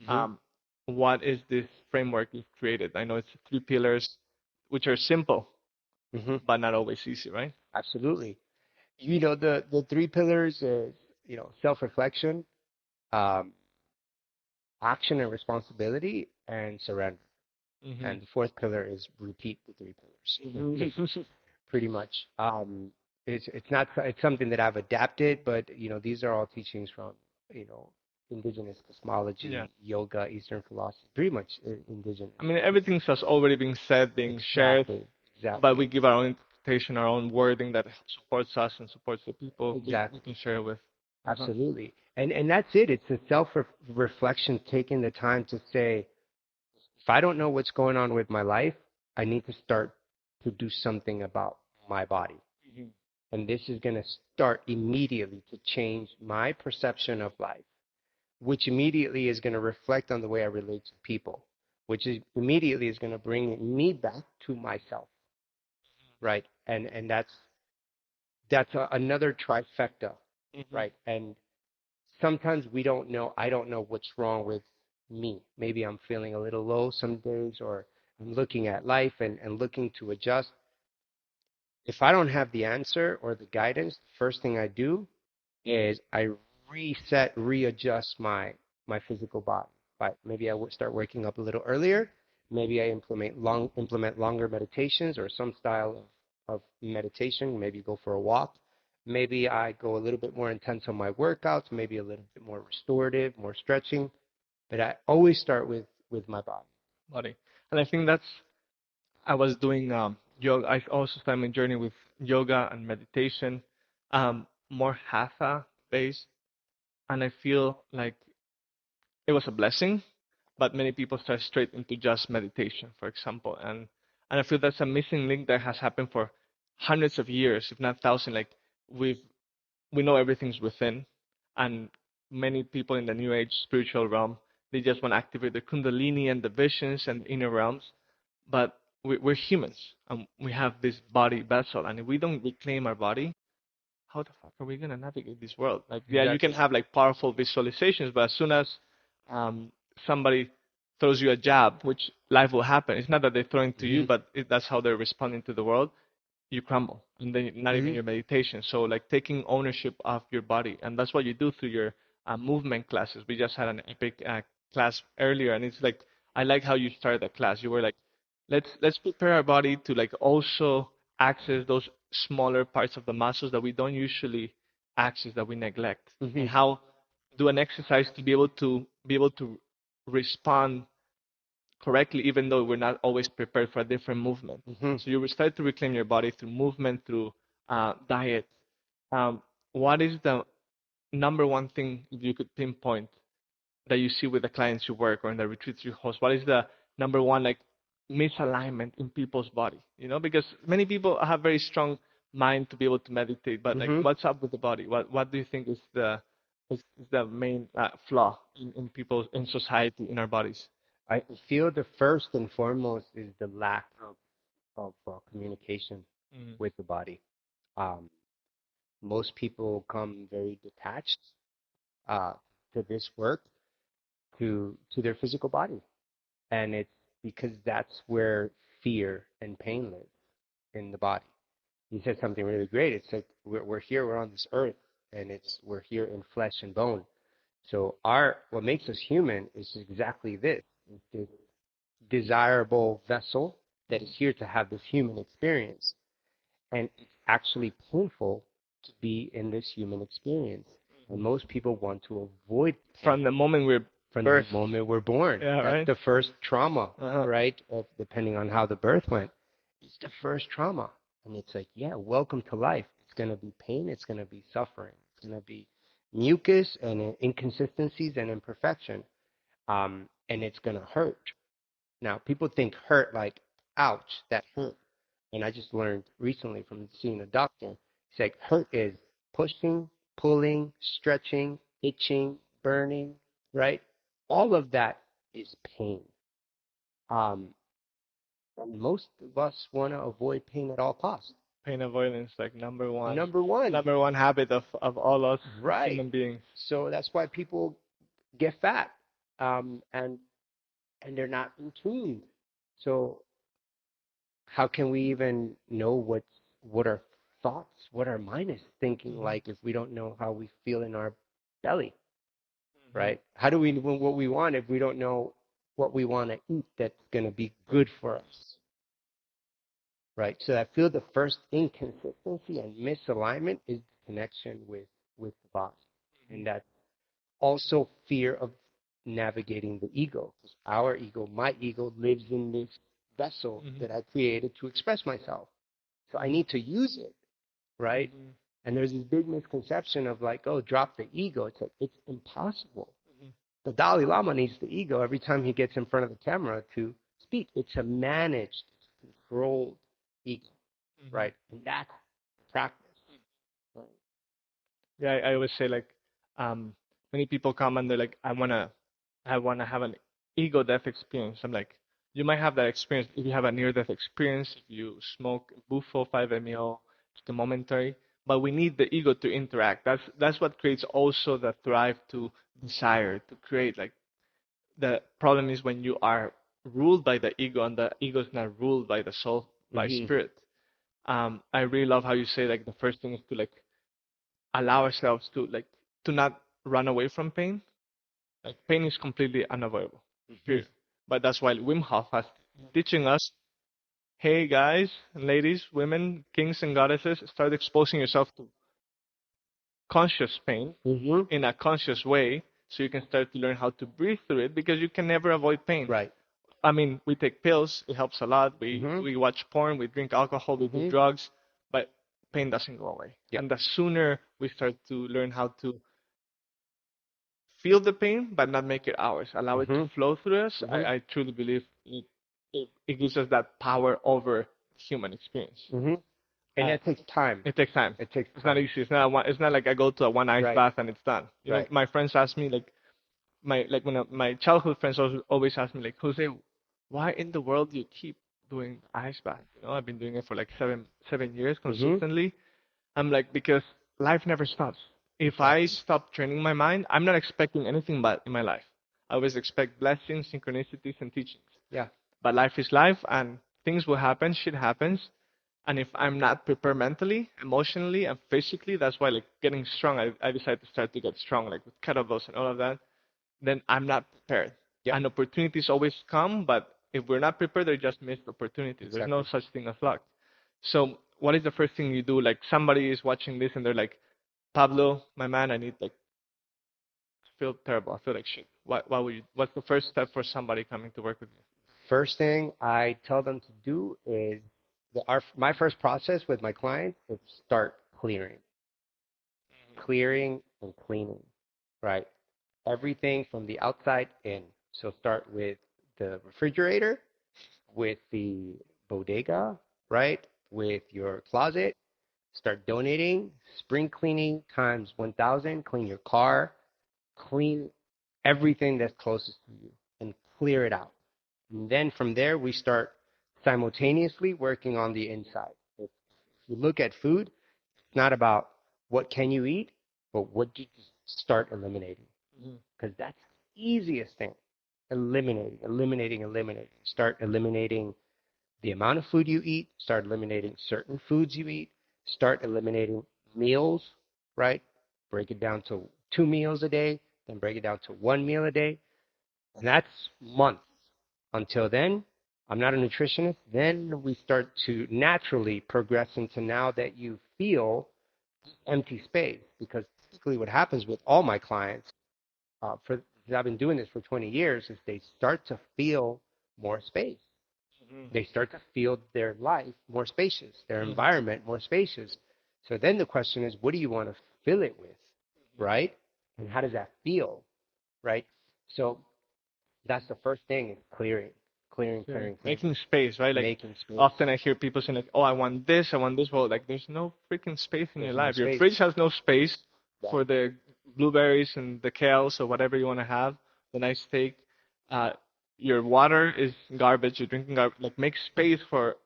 Mm-hmm. Um, what is this framework you've created? I know it's three pillars, which are simple, Mm-hmm. but not always easy, right? Absolutely. The three pillars is, self-reflection, um, action and responsibility, and surrender. Mm-hmm. And the fourth pillar is repeat the three pillars, Mm-hmm. pretty much. It's not it's something that I've adapted, but these are all teachings from you know indigenous Yeah. cosmology, yoga, Eastern philosophy, pretty much indigenous. I mean, everything has already been said, being shared, Exactly, but exactly, we give our own interpretation, our own wording that supports us and supports the people we exactly. can share with. Uh-huh. Absolutely. And that's it. It's a self-reflection, taking the time to say, if I don't know what's going on with my life, I need to start to do something about my body. Mhm. And this is going to start immediately to change my perception of life, which immediately is going to reflect on the way I relate to people, which is immediately is going to bring me back to myself, right? And that's another trifecta, Mhm. right? And sometimes we don't know, I don't know what's wrong with me. Maybe I'm feeling a little low some days, or I'm looking at life and looking to adjust. If I don't have the answer or the guidance, the first thing I do is I reset, readjust my physical body. But maybe I would start waking up a little earlier. Maybe I implement longer meditations or some style of meditation. Maybe go for a walk. Maybe I go a little bit more intense on my workouts. Maybe a little bit more restorative, more stretching. But I always start with my body. Body. And I think that's, I was doing yoga. I also started my journey with yoga and meditation, more hatha based. And I feel like it was a blessing, but many people start straight into just meditation, for example. And I feel that's a missing link that has happened for hundreds of years, if not thousands. Like we've we know everything's within, and many people in the new age spiritual realm, they just want to activate the kundalini and the visions and inner realms, but we're humans and we have this body vessel, and if we don't reclaim our body, how the fuck are we gonna navigate this world? Like, yeah, you can Exactly. have like powerful visualizations, but as soon as um, somebody throws you a jab, which life will happen, it's not that they're throwing to you, Hmm. but that's how they're responding to the world, you crumble, and then not even Hmm. your meditation. So like taking ownership of your body, and that's what you do through your movement classes. We just had an epic class earlier, and it's like I like how you started the class. You were like, let's prepare our body to like also access those smaller parts of the muscles that we don't usually axis that we neglect, Mm-hmm. and how do an exercise to be able to respond correctly, even though we're not always prepared for a different movement. Mm-hmm. So you will start to reclaim your body through movement, through diet. Um, what is the number one thing you could pinpoint that you see with the clients you work or in the retreats you host? What is the number one like misalignment in people's body? Because many people have very strong mind to be able to meditate, but like, Mm-hmm. what's up with the body? What do you think is the main flaw in people, in society, in our bodies? I feel the first and foremost is the lack of communication Mm, with the body. Um, most people come very detached uh, to this work, to their physical body, and it's because that's where fear and pain live in the body. You said something really great. It's like we're here, we're on this earth, and we're here in flesh and bone. So what makes us human is exactly this. It's this desirable vessel that is here to have this human experience. And it's actually painful to be in this human experience. And most people want to avoid pain from the moment we're from birth. the moment we're born. Yeah, That's right. the first trauma, Uh-huh. right? Depending on how the birth went. It's the first trauma. And it's like, yeah, welcome to life. It's going to be pain. It's going to be suffering. It's going to be mucus and inconsistencies and imperfection. And it's going to hurt. Now, people think hurt like, ouch, that hurt. And I just learned recently from seeing a doctor. He's like, hurt is pushing, pulling, stretching, itching, burning, right? All of that is pain. Um, and most of us want to avoid pain at all costs. Pain avoidance, like number one, Number one, number one habit of all us right? human beings. So that's why people get fat, and they're not in tune. So how can we even know what our thoughts, what our mind is thinking Hmm. like if we don't know how we feel in our belly, Hmm. right? How do we know what we want if we don't know what we want to eat that's going to be good for us, right? So I feel the first inconsistency and misalignment is the connection with the body, and that's also fear of navigating the ego, because our ego, my ego, lives in this vessel Hmm. that I created to express myself. So I need to use it, right? Hmm. And there's this big misconception of like, oh, drop the ego. It's like, it's impossible. Hmm. The Dalai Lama needs the ego every time he gets in front of the camera to speak. It's a managed, controlled ego, Hmm. right? And that's practice. Right? Yeah, I always say like, um, many people come and they're like, I wanna have an ego death experience. I'm like, you might have that experience if you have a near death experience, if you smoke Bufo 5-MeO, it's the momentary. But we need the ego to interact. That's what creates also the thrive to desire to create. Like, the problem is when you are ruled by the ego and the ego is not ruled by the soul, by Mm-hmm. spirit. I really love how you say like the first thing is to like allow ourselves to not run away from pain. Like, pain is completely unavoidable. Mm-hmm. Period. But that's why Wim Hof has teaching us, hey guys and ladies, women, kings and goddesses, start exposing yourself to conscious pain Mm-hmm. in a conscious way so you can start to learn how to breathe through it, because you can never avoid pain. Right. I mean, we take pills, it helps a lot. We Mm-hmm. we watch porn, we drink alcohol, we do Mm-hmm. drugs, but pain doesn't go away. Yep. And the sooner we start to learn how to feel the pain but not make it ours, allow it to Mm-hmm. flow through us, Mm-hmm. I truly believe it gives us that power over human experience. Mm-hmm. And Uh, that takes time. it takes time. It takes It's not time. easy. It's not like I go to a one ice Right. bath and it's done. Right. My friends ask me like, my childhood friends always ask me like, Jose, why in the world do you keep doing ice bath? I've been doing it for like seven years Mm-hmm. consistently. I'm like, because life never stops. If I Exactly. stop training my mind, I'm not expecting anything but in my life. I always expect blessings, synchronicities, and teachings. Yeah. But life is life, and things will happen. Shit happens. And if I'm not prepared mentally, emotionally, and physically, that's why like getting strong. I decided to start to get strong, like with kettlebells and all of that. Then I'm not prepared. Yep. And opportunities always come, but if we're not prepared, they're just missed opportunities. There's no Exactly. such thing as luck. So what is the first thing you do? Like, somebody is watching this and they're like, Pablo, my man, I need like I feel terrible. I feel like shit. What would you? What's the first step for somebody coming to work with you? First thing I tell them to do is my first process with my clients is start clearing and cleaning, right? Everything from the outside in. So start with the refrigerator, with the bodega, right? With your closet. Start donating. Spring cleaning times 1,000. Clean your car. Clean everything that's closest to you and clear it out. And then from there, we start simultaneously working on the inside. If you look at food, it's not about what can you eat, but what do you start eliminating? Because that's the easiest thing. Eliminating. Start eliminating the amount of food you eat. Start eliminating certain foods you eat. Start eliminating meals, right? Break it down to 2 meals a day, then break it down to 1 meal a day. And that's months. Until then, I'm not a nutritionist. Then we start to naturally progress into now that you feel empty space. Because typically, what happens with all my clients, for I've been doing this for 20 years, is they start to feel more space. They start to feel their life more spacious, their environment more spacious. So then the question is, what do you want to fill it with, right? And how does that feel, right? So that's the first thing is clearing. Making space, right? Like Making space. often I hear people saying like, "Oh, I want this, I want this." Well, like there's no freaking space in your There's no life. Your space. fridge has no space Yeah. for the blueberries and the kales or whatever you want to have, the nice steak. Uh, your water is garbage. You're drinking garbage. Like make space for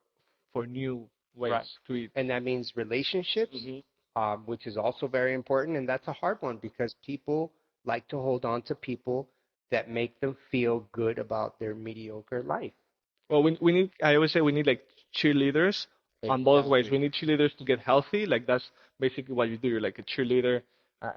new ways Right. to eat. And that means relationships, which is also very important. And that's a hard one because people like to hold on to people that make them feel good about their mediocre life. Well, we need. I always say we need like cheerleaders on both ways. Exactly. We need cheerleaders to get healthy. Like that's basically what you do. You're like a cheerleader,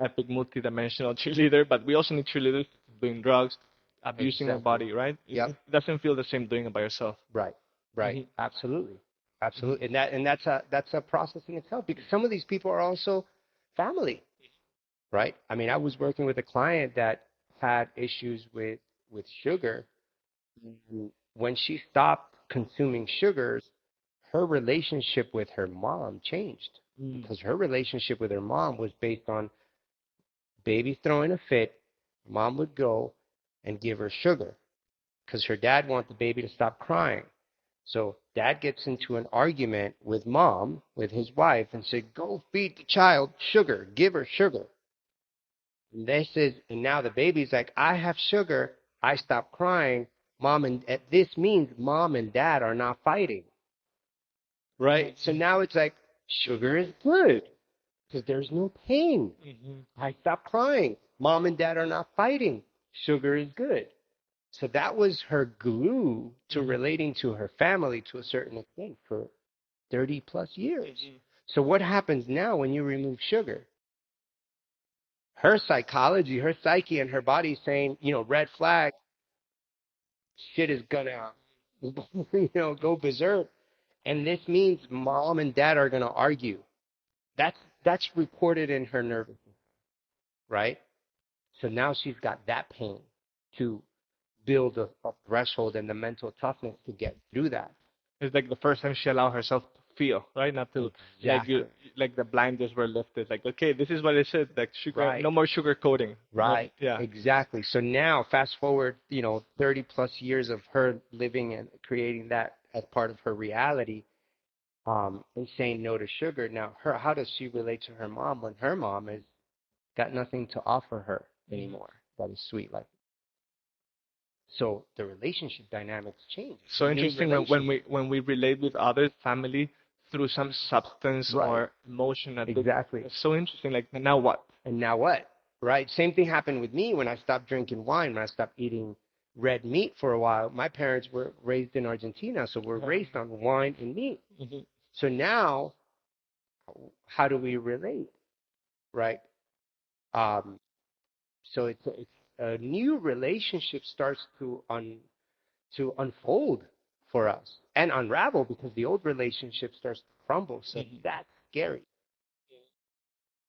epic multi-dimensional cheerleader. But we also need cheerleaders doing drugs, abusing our Exactly. body. Right? Yep. It doesn't feel the same doing it by yourself. Right. Right. Mhm. Absolutely. Absolutely. And that's a process in itself because some of these people are also family, right? I mean, I was working with a client that had issues with sugar. When she stopped consuming sugars, her relationship with her mom changed because her relationship with her mom was based on baby throwing a fit. Mom would go and give her sugar because her dad wanted the baby to stop crying. So dad gets into an argument with mom, with his wife, and said, "Go feed the child sugar. Give her sugar." And they says, and now the baby's like, "I have sugar. I stop crying." This means mom and dad are not fighting, right? So now it's like sugar is good because there's no pain. I stop crying. Mom and dad are not fighting. Sugar is good. So that was her glue to relating to her family to a certain extent for 30 plus years. So what happens now when you remove sugar? Her psychology, her psyche, and her body saying, red flag, shit is gonna, go berserk. And this means mom and dad are gonna argue. That's reported in her nervous system, right? So now she's got that pain to build a threshold and the mental toughness to get through that. It's like the first time she allowed herself to feel, right? Not to like you, Exactly. like the blinders were lifted. Like, okay, this is what it said. Like sugar, Right. no more sugar coating. Right. Yeah. Exactly. So now, fast forward, 30 plus years of her living and creating that as part of her reality, and saying no to sugar. Now, how does she relate to her mom when her mom has got nothing to offer her anymore that is sweet like? So the relationship dynamics change. So New interesting when we relate with others, family, through some substance Right. or emotion. Exactly. It's so interesting. Like now what? And now what? Right? Same thing happened with me when I stopped drinking wine, when I stopped eating red meat for a while. My parents were raised in Argentina, so we're raised on wine and meat. So now, how do we relate? Right? Um, so it's a new relationship starts to unfold for us and unravel because the old relationship starts to crumble. So that's scary.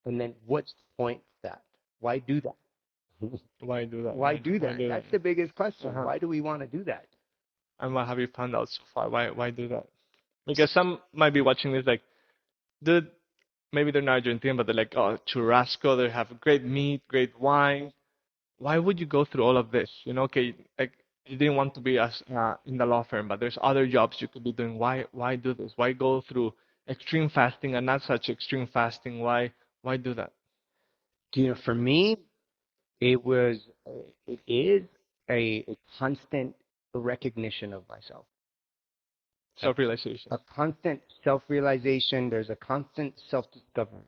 And then what's the point of that? Why do that? Why do that? Why do Why that? do that? That's the biggest question. Uh-huh. Why do we want to do that? And what have you found out so far? Why do that? Because some might be watching this like, dude, maybe they're not Argentine, but they're like, oh, churrasco, they have great meat, great wine. Why would you go through all of this? You know, okay, like you didn't want to be as in the law firm, but there's other jobs you could be doing. Why do this? Why go through extreme fasting and not such extreme fasting? Why do that? For me, it was, it is a constant recognition of myself, a, Self-realization. a constant self-realization. There's a constant self-discovery.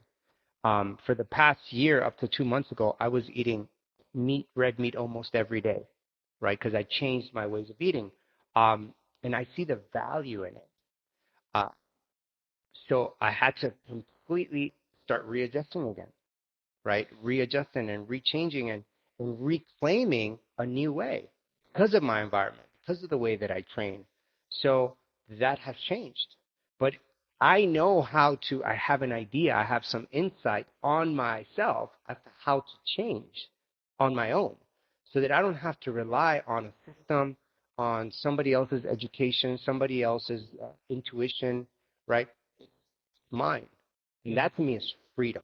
For the past year, up to 2 months ago, I was eating red meat almost every day, right? Because I changed my ways of eating. And I see the value in it. Uh, so I had to completely start readjusting again, right? Readjusting and rechanging and reclaiming a new way because of my environment, because of the way that I train. So that has changed. But I know I have an idea, I have some insight on myself as to how to change on my own so that I don't have to rely on a system, on somebody else's education, somebody else's intuition, right? Mine. And that to me is freedom.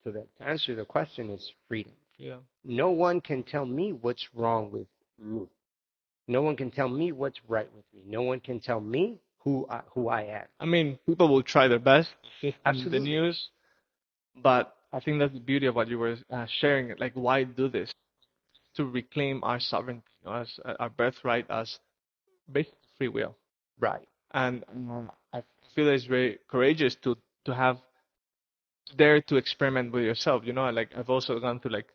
So that to answer the question is freedom. Yeah. No one can tell me what's wrong with me. No one can tell me what's right with me. No one can tell me who I am. I mean, people will try their best in the Absolutely. news, but I think that's the beauty of what you were sharing. Like, why do this? To reclaim our sovereignty, you know, as our birthright, as basically free will. Right. And I feel it's very courageous to have dare to experiment with yourself. You know, like I've also gone through like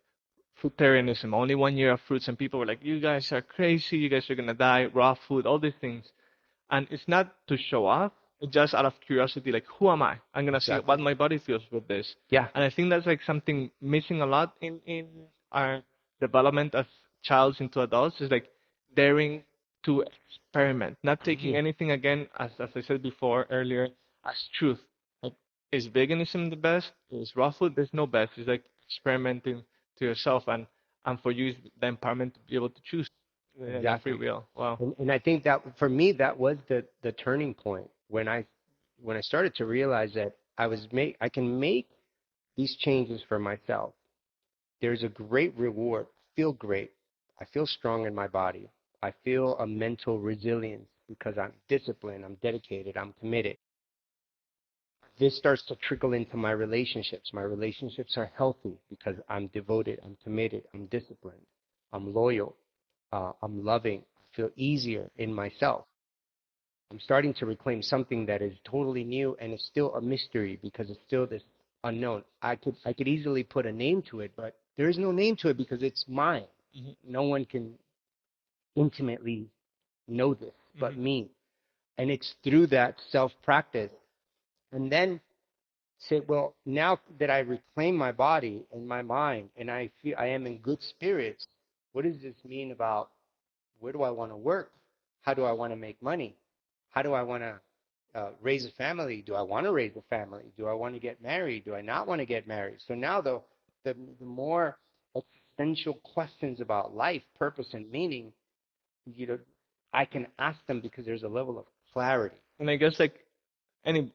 fruitarianism, only 1 year of fruits, and people were like, "You guys are crazy. You guys are gonna die. Raw food, all these things." And it's not to show off. It's just out of curiosity, like, who am I? I'm gonna see Exactly. what my body feels with this. Yeah. And I think that's like something missing a lot in our development as childs into adults is like daring to experiment, not taking anything again as I said before earlier as truth. Like, is veganism the best? Is raw food? There's no best. It's like experimenting to yourself and for you is the empowerment to be able to choose that free Exactly. will. Wow. And I think that for me that was the turning point when I started to realize that I can make these changes for myself. There's a great reward. I feel great. I feel strong in my body. I feel a mental resilience because I'm disciplined, I'm dedicated, I'm committed. This starts to trickle into my relationships. My relationships are healthy because I'm devoted, I'm committed, I'm disciplined, I'm loyal, I'm loving. I feel easier in myself. I'm starting to reclaim something that is totally new and is still a mystery because it's still this unknown. I could easily put a name to it, but there is no name to it because it's mine. No one can intimately know this but me. And it's through that self practice. And then say, well, now that I reclaim my body and my mind and I feel I am in good spirits, what does this mean about where do I want to work? How do I want to make money? How do I want to raise a family? Do I want to raise a family? Do I want to get married? Do I not want to get married? So now the more essential questions about life, purpose, and meaning, you know, I can ask them because there's a level of clarity. And I guess like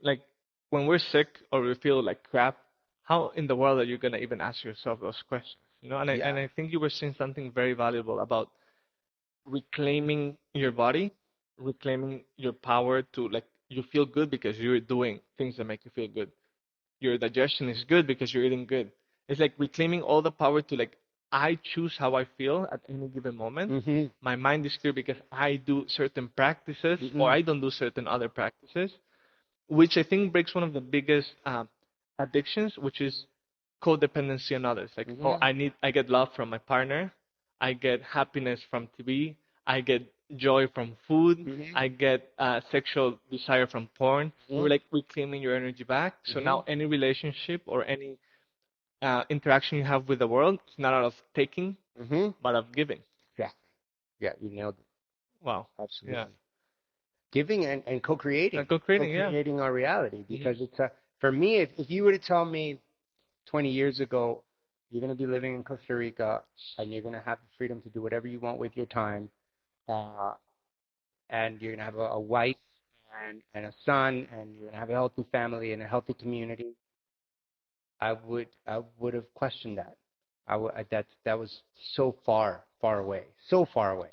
like when we're sick or we feel like crap, how in the world are you gonna even ask yourself those questions? You know, and Yeah. I think you were saying something very valuable about reclaiming your body, reclaiming your power to like you feel good because you're doing things that make you feel good. Your digestion is good because you're eating good. It's like reclaiming all the power to like I choose how I feel at any given moment. Mm-hmm. My mind is clear because I do certain practices or Mm-hmm. I don't do certain other practices, which I think breaks one of the biggest addictions, which is codependency on others. Like, oh, Mm-hmm. I get love from my partner, I get happiness from TV, I get joy from food, Mm-hmm. I get sexual desire from porn. You're Mm-hmm. like reclaiming your energy back. So Mm-hmm. now any relationship or any interaction you have with the world is not out of taking, Mm-hmm. but of giving. Yeah. Yeah. You nailed it. Wow. Yeah. Absolutely. Giving and co-creating, Co-creating. Yeah. co-creating our reality Mhm. because it's a, for me, if you were to tell me 20 years ago, you're going to be living in Costa Rica and you're going to have the freedom to do whatever you want with your time. Uh, and you're going to have a wife and a son, and you're going to have a healthy family and a healthy community. I would have questioned that. That was so far away, so far away.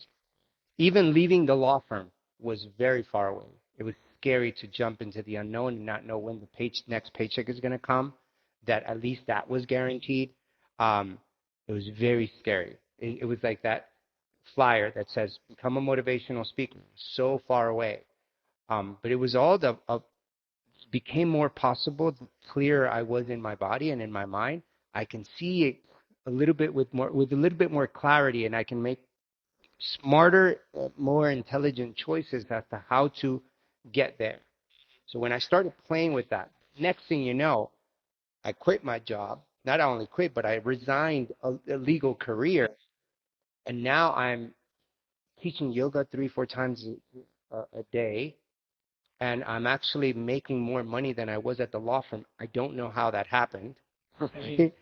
Even leaving the law firm was very far away. It was scary to jump into the unknown and not know when the next paycheck is going to come. That at least that was guaranteed. It was very scary. It was like that flyer that says become a motivational speaker. So far away. But it was all the became more possible the clearer I was in my body and in my mind. I can see it a little bit with a little bit more clarity, and I can make smarter, more intelligent choices as to how to get there. So when I started playing with that, next thing you know, I quit my job. Not only quit, but I resigned a legal career, and now I'm teaching yoga 3 4 times a day, and I'm actually making more money than I was at the law firm. I don't know how that happened. Right?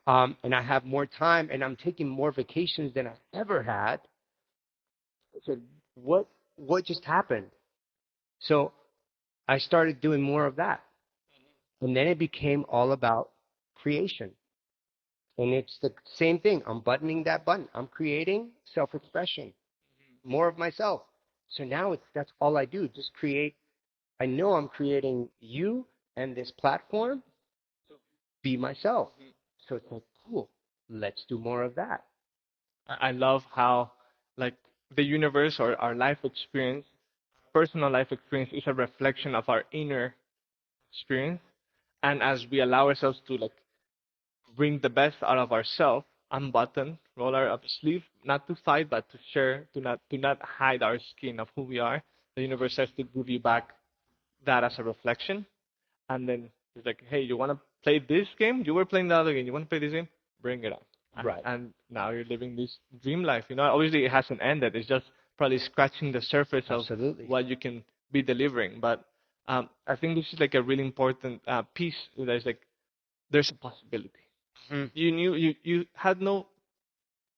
And I have more time, and I'm taking more vacations than I've ever had. I said, what just happened? So I started doing more of that. And then it became all about creation. And it's the same thing. I'm buttoning that button. I'm creating self-expression, more of myself. So now that's all I do. Just create. I know I'm creating you and this platform. Be myself. So it's like, cool. Let's do more of that. I love how like the universe or our life experience, personal life experience, is a reflection of our inner experience, and as we allow ourselves to like bring the best out of ourselves, unbutton, roll our up sleeve, not to fight but to share, to not hide our skin of who we are. The universe has to give you back that as a reflection, and then it's like, hey, you want to play this game? You were playing the other game. You want to play this game? Bring it on. Right. And now you're living this dream life. You know, obviously it hasn't ended. It's just probably scratching the surface of Absolutely. what you can be delivering. But I think this is like a really important piece. There's like there's a possibility. Mhm. You had no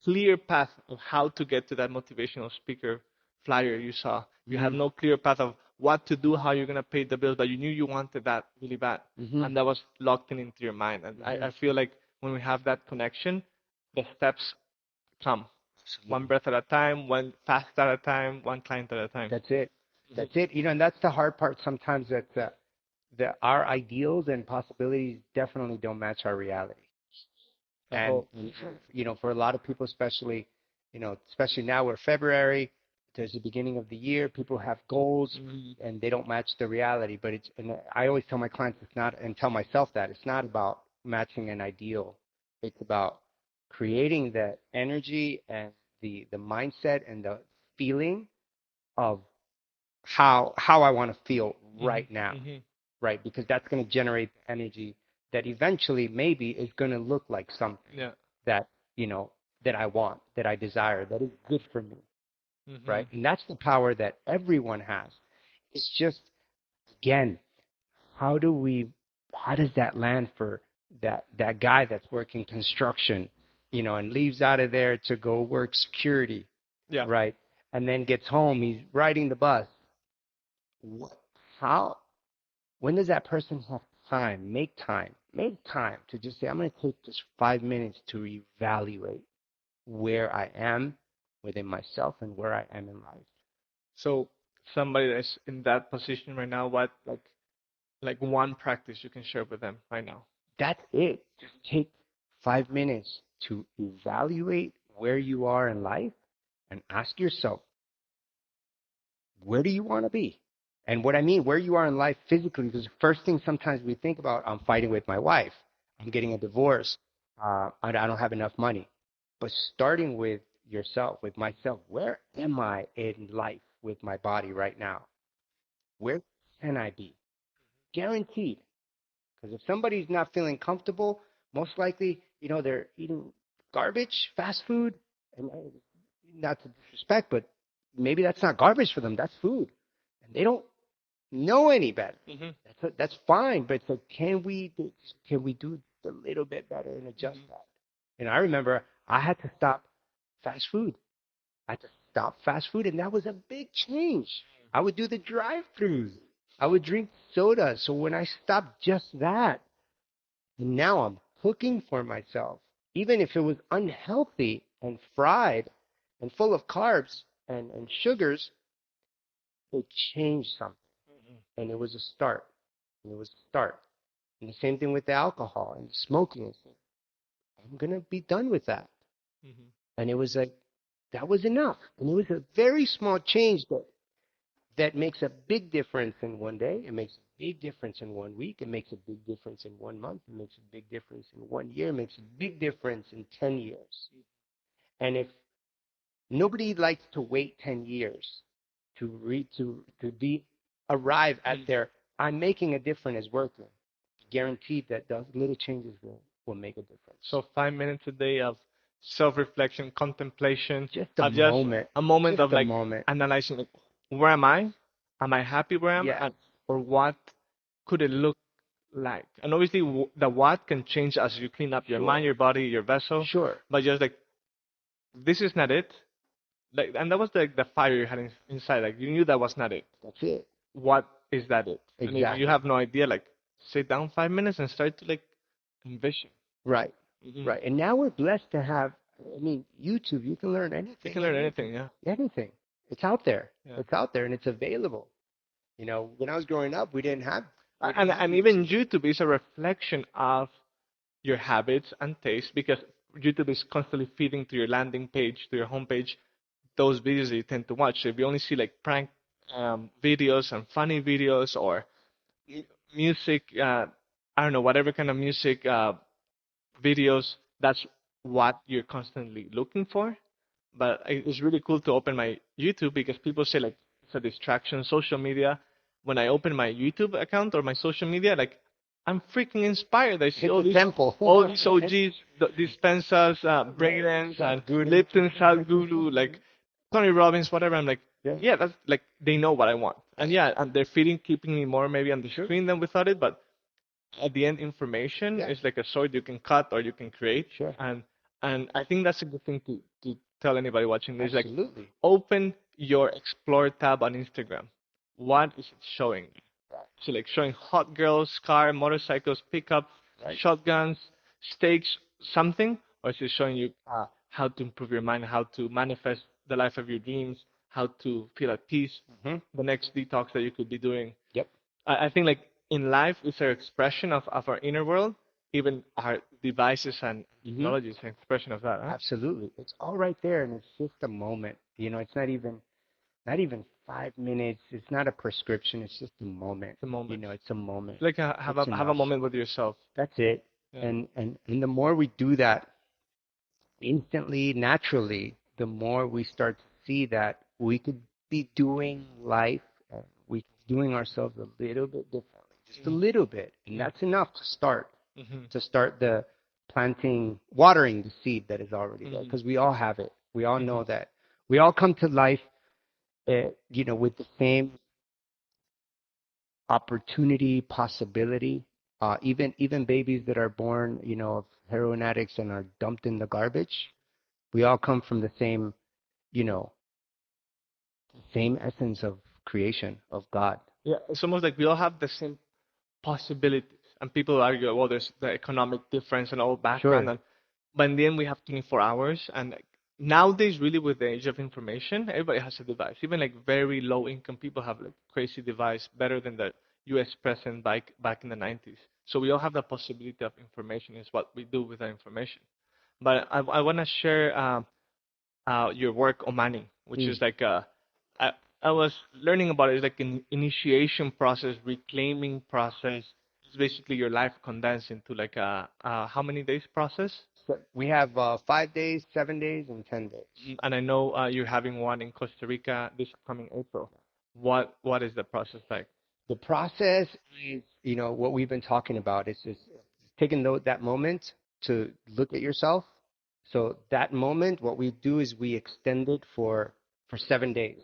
clear path of how to get to that motivational speaker flyer you saw. You had Mhm. no clear path of what to do, how you're gonna pay the bills, but you knew you wanted that really bad, Mhm. and that was locked in into your mind. And I feel like when we have that connection, the steps come one Absolutely. breath at a time, one fast at a time, one client at a time. That's it. That's it. And that's the hard part sometimes that our ideals and possibilities definitely don't match our reality. And Oh, for a lot of people, especially, especially now we're February, there's the beginning of the year, people have goals and they don't match the reality. But and I always tell my clients it's not, and tell myself that it's not about matching an ideal. It's about creating the energy and the mindset and the feeling of how I want to feel right now, right? Because that's going to generate energy that eventually maybe is going to look like something yeah. that you know that I want, that I desire, that is good for me, Mm-hmm. right? And that's the power that everyone has. It's just again, how do we, how does that land for that guy that's working construction, and leaves out of there to go work security, Yeah. right? And then gets home, he's riding the bus. What? How? When does that person have time? Make time to just say, I'm going to take just 5 minutes to evaluate where I am within myself and where I am in life. So somebody that's in that position right now, what like one practice you can share with them right now? That's it. Just take 5 minutes to evaluate where you are in life and ask yourself, where do you want to be? And what I mean, where you are in life physically, because the first thing sometimes we think about, I'm fighting with my wife, I'm getting a divorce, I don't have enough money. But starting with yourself, with myself, where am I in life with my body right now? Where can I be? Guaranteed. Because if somebody's not feeling comfortable, most likely, they're eating garbage, fast food, and not to disrespect, but maybe that's not garbage for them. That's food, and they don't know any better. Mm-hmm. That's fine, but so can we do a little bit better and adjust that. And I remember I had to stop fast food. I had to stop fast food, and that was a big change. I would do the drive-throughs. I would drink soda. So when I stopped just that, and now I'm cooking for myself, even if it was unhealthy and fried and full of carbs and sugars, it changed something. And it was a start. And it was a start. And the same thing with the alcohol and smoking. I'm going to be done with that. And it was like, that was enough. And it was a very small change that makes a big difference in one day. It makes a big difference in 1 week. It makes a big difference in 1 month. It makes a big difference in 1 year. It makes a big difference in 10 years. And if nobody likes to wait 10 years to be arrive at their I'm making a difference is working, guaranteed that those little changes will make a difference. So 5 minutes a day of self-reflection, contemplation, Just a of just moment. a moment Just of a like moment. analyzing, like, where am I? Am I happy where I am? Yes. Or what could it look like? And obviously, the what can change as you clean up your Sure. mind, your body, your vessel. Sure. But just like, this is not it. Like, and that was the fire you had inside. Like, you knew that was not it. That's it. What is that it? And if you Exactly. have no idea, like, sit down 5 minutes and start to like envision. Right. Mhm. Right. And now we're blessed to have, I mean, YouTube, you can learn anything. You can learn anything, yeah. Anything. It's out there. Yeah. It's out there and it's available. You know, when I was growing up, we didn't have. And even YouTube is a reflection of your habits and tastes, because YouTube is constantly feeding to your landing page, to your homepage, those videos that you tend to watch. So if you only see like prank videos and funny videos, or music, I don't know, whatever kind of music videos, that's what you're constantly looking for. But it's really cool to open my YouTube, because people say like it's a distraction. Social media. When I open my YouTube account or my social media, like, I'm freaking inspired. I see It's a temple. all these OGs, Dispensas, Breakdance, and Sadhguru. Lipton, Sadhguru, like Tony Robbins, whatever. I'm like, Yeah. yeah, that's like, they know what I want, and yeah, and they're keeping me more maybe on the screen than without it. But at the end, information Yeah. is like a sword you can cut or you can create. Sure. And I think that's a good thing to tell anybody watching this. Like, Absolutely. open your Explore tab on Instagram. What is it showing? So like showing hot girls, car, motorcycles, pickups, Right. shotguns, steaks, something, or is it showing you how to improve your mind, how to manifest the life of your dreams, how to feel at peace, the next detox that you could be doing? Yep. I think like in life, it's our expression of our inner world. Even our devices and technology is an expression of that. Huh? Absolutely. It's all right there, and it's just a moment. You know, it's not even 5 minutes. It's not a prescription. It's just a moment. It's a moment. You know, it's a moment. It's like have a moment with yourself. That's it. Yeah. And the more we do that instantly, naturally, the more we start to see that we could be doing life, we doing ourselves a little bit differently, just a little bit, and that's enough to start. To start the planting, watering the seed that is already there, because we all have it. We all know that. We all come to life, you know, with the same opportunity, possibility. Even babies that are born, you know, of heroin addicts and are dumped in the garbage, we all come from the same, you know, same essence of creation of God. Yeah, it's almost like we all have the same possibilities. And people argue, well, there's the economic difference and all background. Sure. And, but in the end, we have 24 hours. And like, nowadays, really, with the age of information, everybody has a device. Even like very low income people have like crazy device, better than the US president back in the 90s. So we all have the possibility of information, is what we do with that information. But I want to share your work, Omani, which is like I, I was learning about it. It's like an initiation process, reclaiming process. It's basically your life condensed into like a how many days process? So we have 5 days, 7 days, and 10 days. And I know you're having one in Costa Rica this coming April. What is the process like? The process is, you know, what we've been talking about. It's just taking that moment to look at yourself. So that moment, what we do is we extend it for 7 days,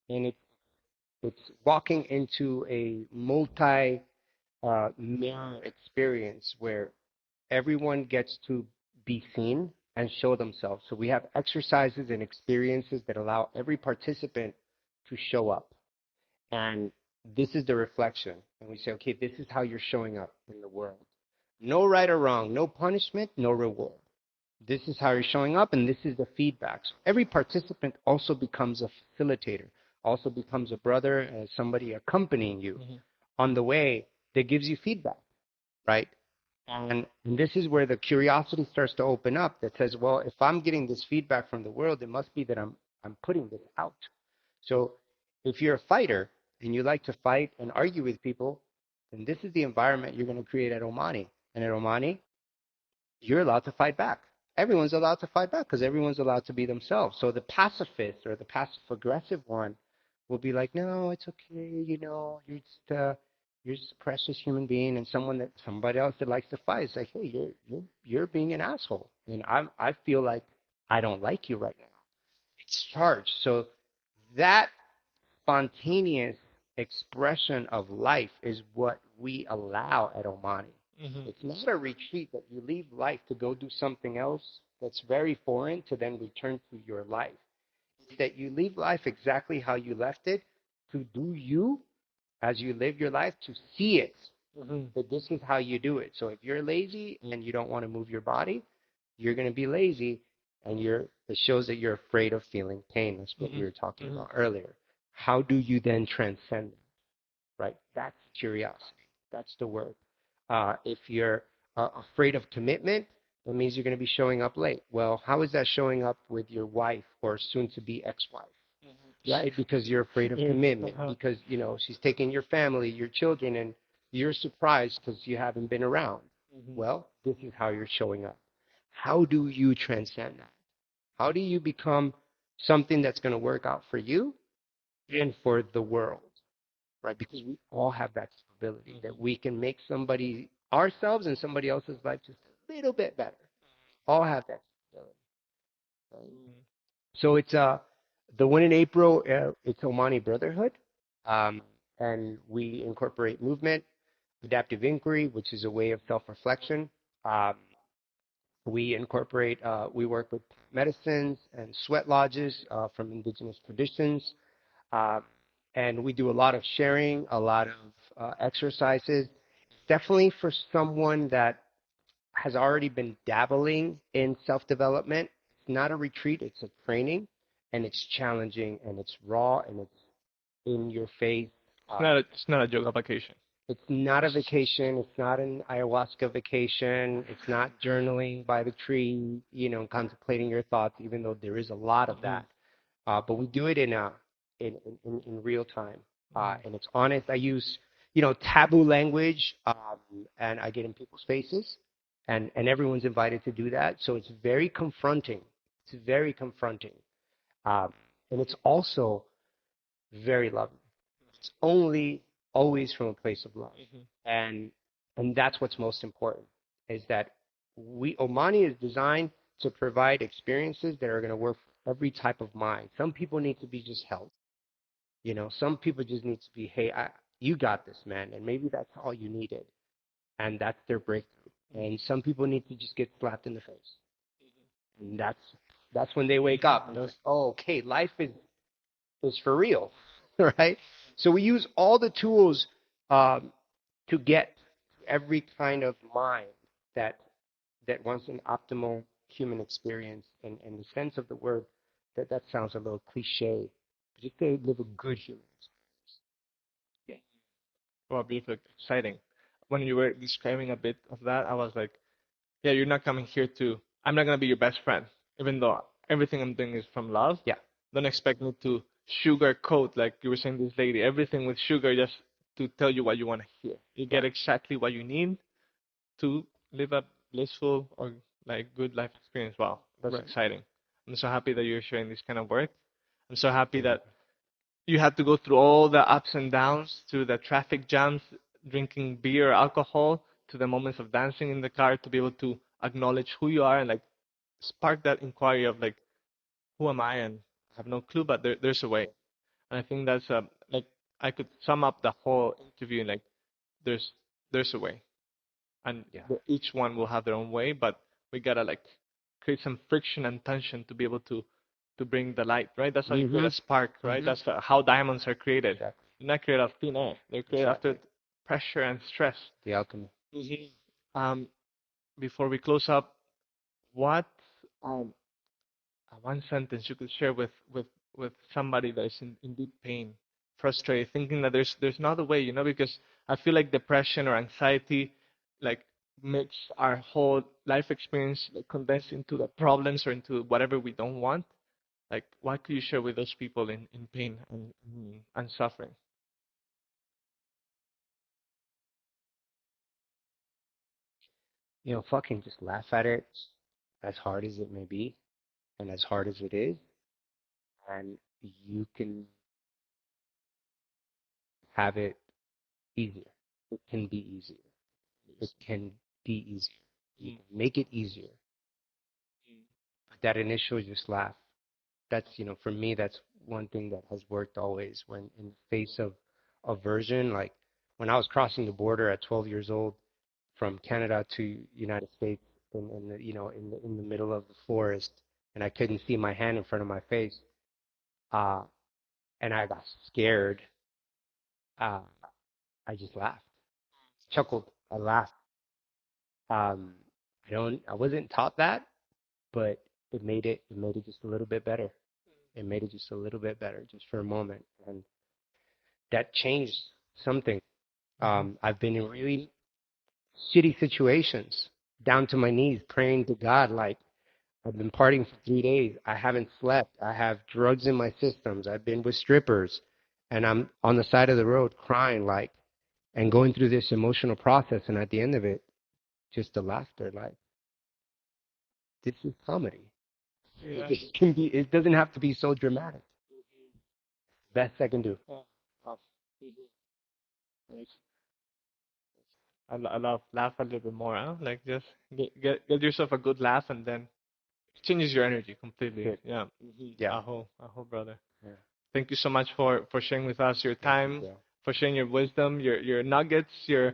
and it's walking into a multi mirror experience where everyone gets to be seen and show themselves. So we have exercises and experiences that allow every participant to show up. And this is the reflection. And we say, okay, this is how you're showing up in the world. No right or wrong, no punishment, no reward. This is how you're showing up, and this is the feedback. So every participant also becomes a facilitator, also becomes a brother, somebody accompanying you on the way that gives you feedback, right? And this is where the curiosity starts to open up that says, well, if I'm getting this feedback from the world, it must be that I'm putting this out. So if you're a fighter and you like to fight and argue with people, then this is the environment you're going to create at Omani. And at Omani, you're allowed to fight back. Everyone's allowed to fight back because everyone's allowed to be themselves. So the pacifist or the passive aggressive one will be like, no, it's okay, you're just a precious human being, and somebody else that likes to fight is like, hey, you're being an asshole, and I feel like I don't like you right now. It's charged. So that spontaneous expression of life is what we allow at Omani. It's not a retreat that you leave life to go do something else that's very foreign to then return to your life. It's that you leave life exactly how you left it to do you as you live your life, to see it, that this is how you do it. So if you're lazy and you don't want to move your body, you're going to be lazy, and it shows that you're afraid of feeling pain. That's what we were talking about earlier. How do you then transcend that, right? That's curiosity. That's the word. If you're afraid of commitment, that means you're going to be showing up late. Well, how is that showing up with your wife or soon-to-be ex-wife? Right? Because you're afraid of commitment. Because, she's taking your family, your children, and you're surprised because you haven't been around. Well, this is how you're showing up. How do you transcend that? How do you become something that's going to work out for you and for the world? Right? Because we all have that capability that we can make ourselves and somebody else's life just a little bit better. All have that capability. Right? So it's the one in April. It's Omani Brotherhood, and we incorporate movement, adaptive inquiry, which is a way of self-reflection. Um, we work with medicines and sweat lodges from indigenous traditions. Um, and we do a lot of sharing, a lot of exercises. Definitely for someone that has already been dabbling in self-development. It's not a retreat, it's a training, and it's challenging, and it's raw, and it's in your face. It's not a yoga vacation. It's not a vacation. It's not an ayahuasca vacation. It's not journaling by the tree, contemplating your thoughts, even though there is a lot of that. But we do it in real time, and it's honest. I use taboo language, and I get in people's faces, and everyone's invited to do that. So it's very confronting. It's very confronting, and it's also very loving. It's only always from a place of love, and that's what's most important. Is that Omani is designed to provide experiences that are going to work for every type of mind. Some people need to be just held. Some people just need to be, hey, you got this, man, and maybe that's all you needed, and that's their breakthrough. And some people need to just get slapped in the face, and that's when they wake up and goes, oh, okay, life is for real, right? So we use all the tools to get every kind of mind that wants an optimal human experience, and the sense of the word that sounds a little cliche, but just to live a good human experience. Well, beautiful, exciting. When you were describing a bit of that, I was like, yeah, you're not coming here I'm not going to be your best friend, even though everything I'm doing is from love. Yeah. Don't expect me to sugarcoat, like you were saying, this lady, everything with sugar just to tell you what you want to hear. You get exactly what you need to live a blissful or like good life experience. Wow, that's exciting. I'm so happy that you're sharing this kind of work. I'm so happy that you had to go through all the ups and downs, to the traffic jams, drinking beer or alcohol, to the moments of dancing in the car, to be able to acknowledge who you are and like spark that inquiry of like, who am I? And I have no clue, but there's a way. And I think that's like I could sum up the whole interview in like there's a way. and Yeah. each one will have their own way, but we gotta like create some friction and tension to be able to bring the light, right? That's how you create a spark, right? That's how diamonds are created. Exactly. They're not created out of thin air. They're created after pressure and stress. The alchemy. Um, before we close up, what um one sentence you could share with somebody that is in deep pain, frustrated, thinking that there's no other way, because I feel like depression or anxiety like makes our whole life experience like condensed into the problems or into whatever we don't want. Like, what could you share with those people in pain and suffering? Fucking just laugh at it, as hard as it may be, and as hard as it is, and you can have it easier. It can be easier. It can be easier. You can make it easier. But that initial just laugh, that's, for me, that's one thing that has worked always when in the face of aversion. Like when I was crossing the border at 12 years old from Canada to United States in the, in the middle of the forest, and I couldn't see my hand in front of my face, uh, and I got scared, uh, I just laughed, chuckled, I laughed. Um, I wasn't taught that, but it made it just a little bit better. It made it just a little bit better, just for a moment, and that changed something. I've been in really shitty situations, down to my knees, praying to God, like I've been partying for 3 days. I haven't slept. I have drugs in my systems. I've been with strippers, and I'm on the side of the road crying, like, and going through this emotional process. And at the end of it, just the laughter, like, this is comedy. Yeah. It can be. It doesn't have to be so dramatic. Best I can do. Oh, I love laugh a little bit more, huh? Like just get yourself a good laugh and then it changes your energy completely. Good. Yeah. Yeah. Aho, brother. Yeah. Thank you so much for sharing with us your Thank you, time, bro. for sharing your wisdom, your nuggets, your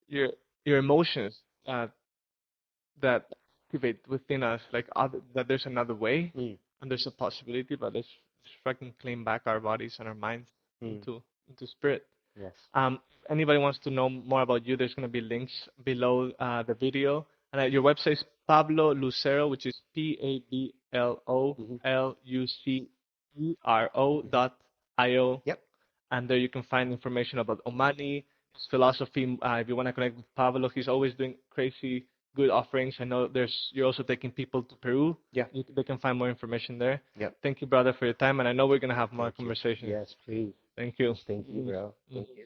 your emotions that activate within us, like that there's another way Mm. and there's a possibility, but let's fucking claim back our bodies and our minds Mm. into spirit. Yes. If anybody wants to know more about you, there's going to be links below the video. And your website is Pablo Lucero, which is PabloLucero.io. Yep. And there you can find information about Omani, his philosophy. If you want to connect with Pablo, he's always doing crazy good offerings. I know you're also taking people to Peru. Yeah. They can find more information there. Yep. Thank you, brother, for your time. And I know we're going to have more Thank you. conversations. Yes, please. Thank you. Thank you, bro. Thank you.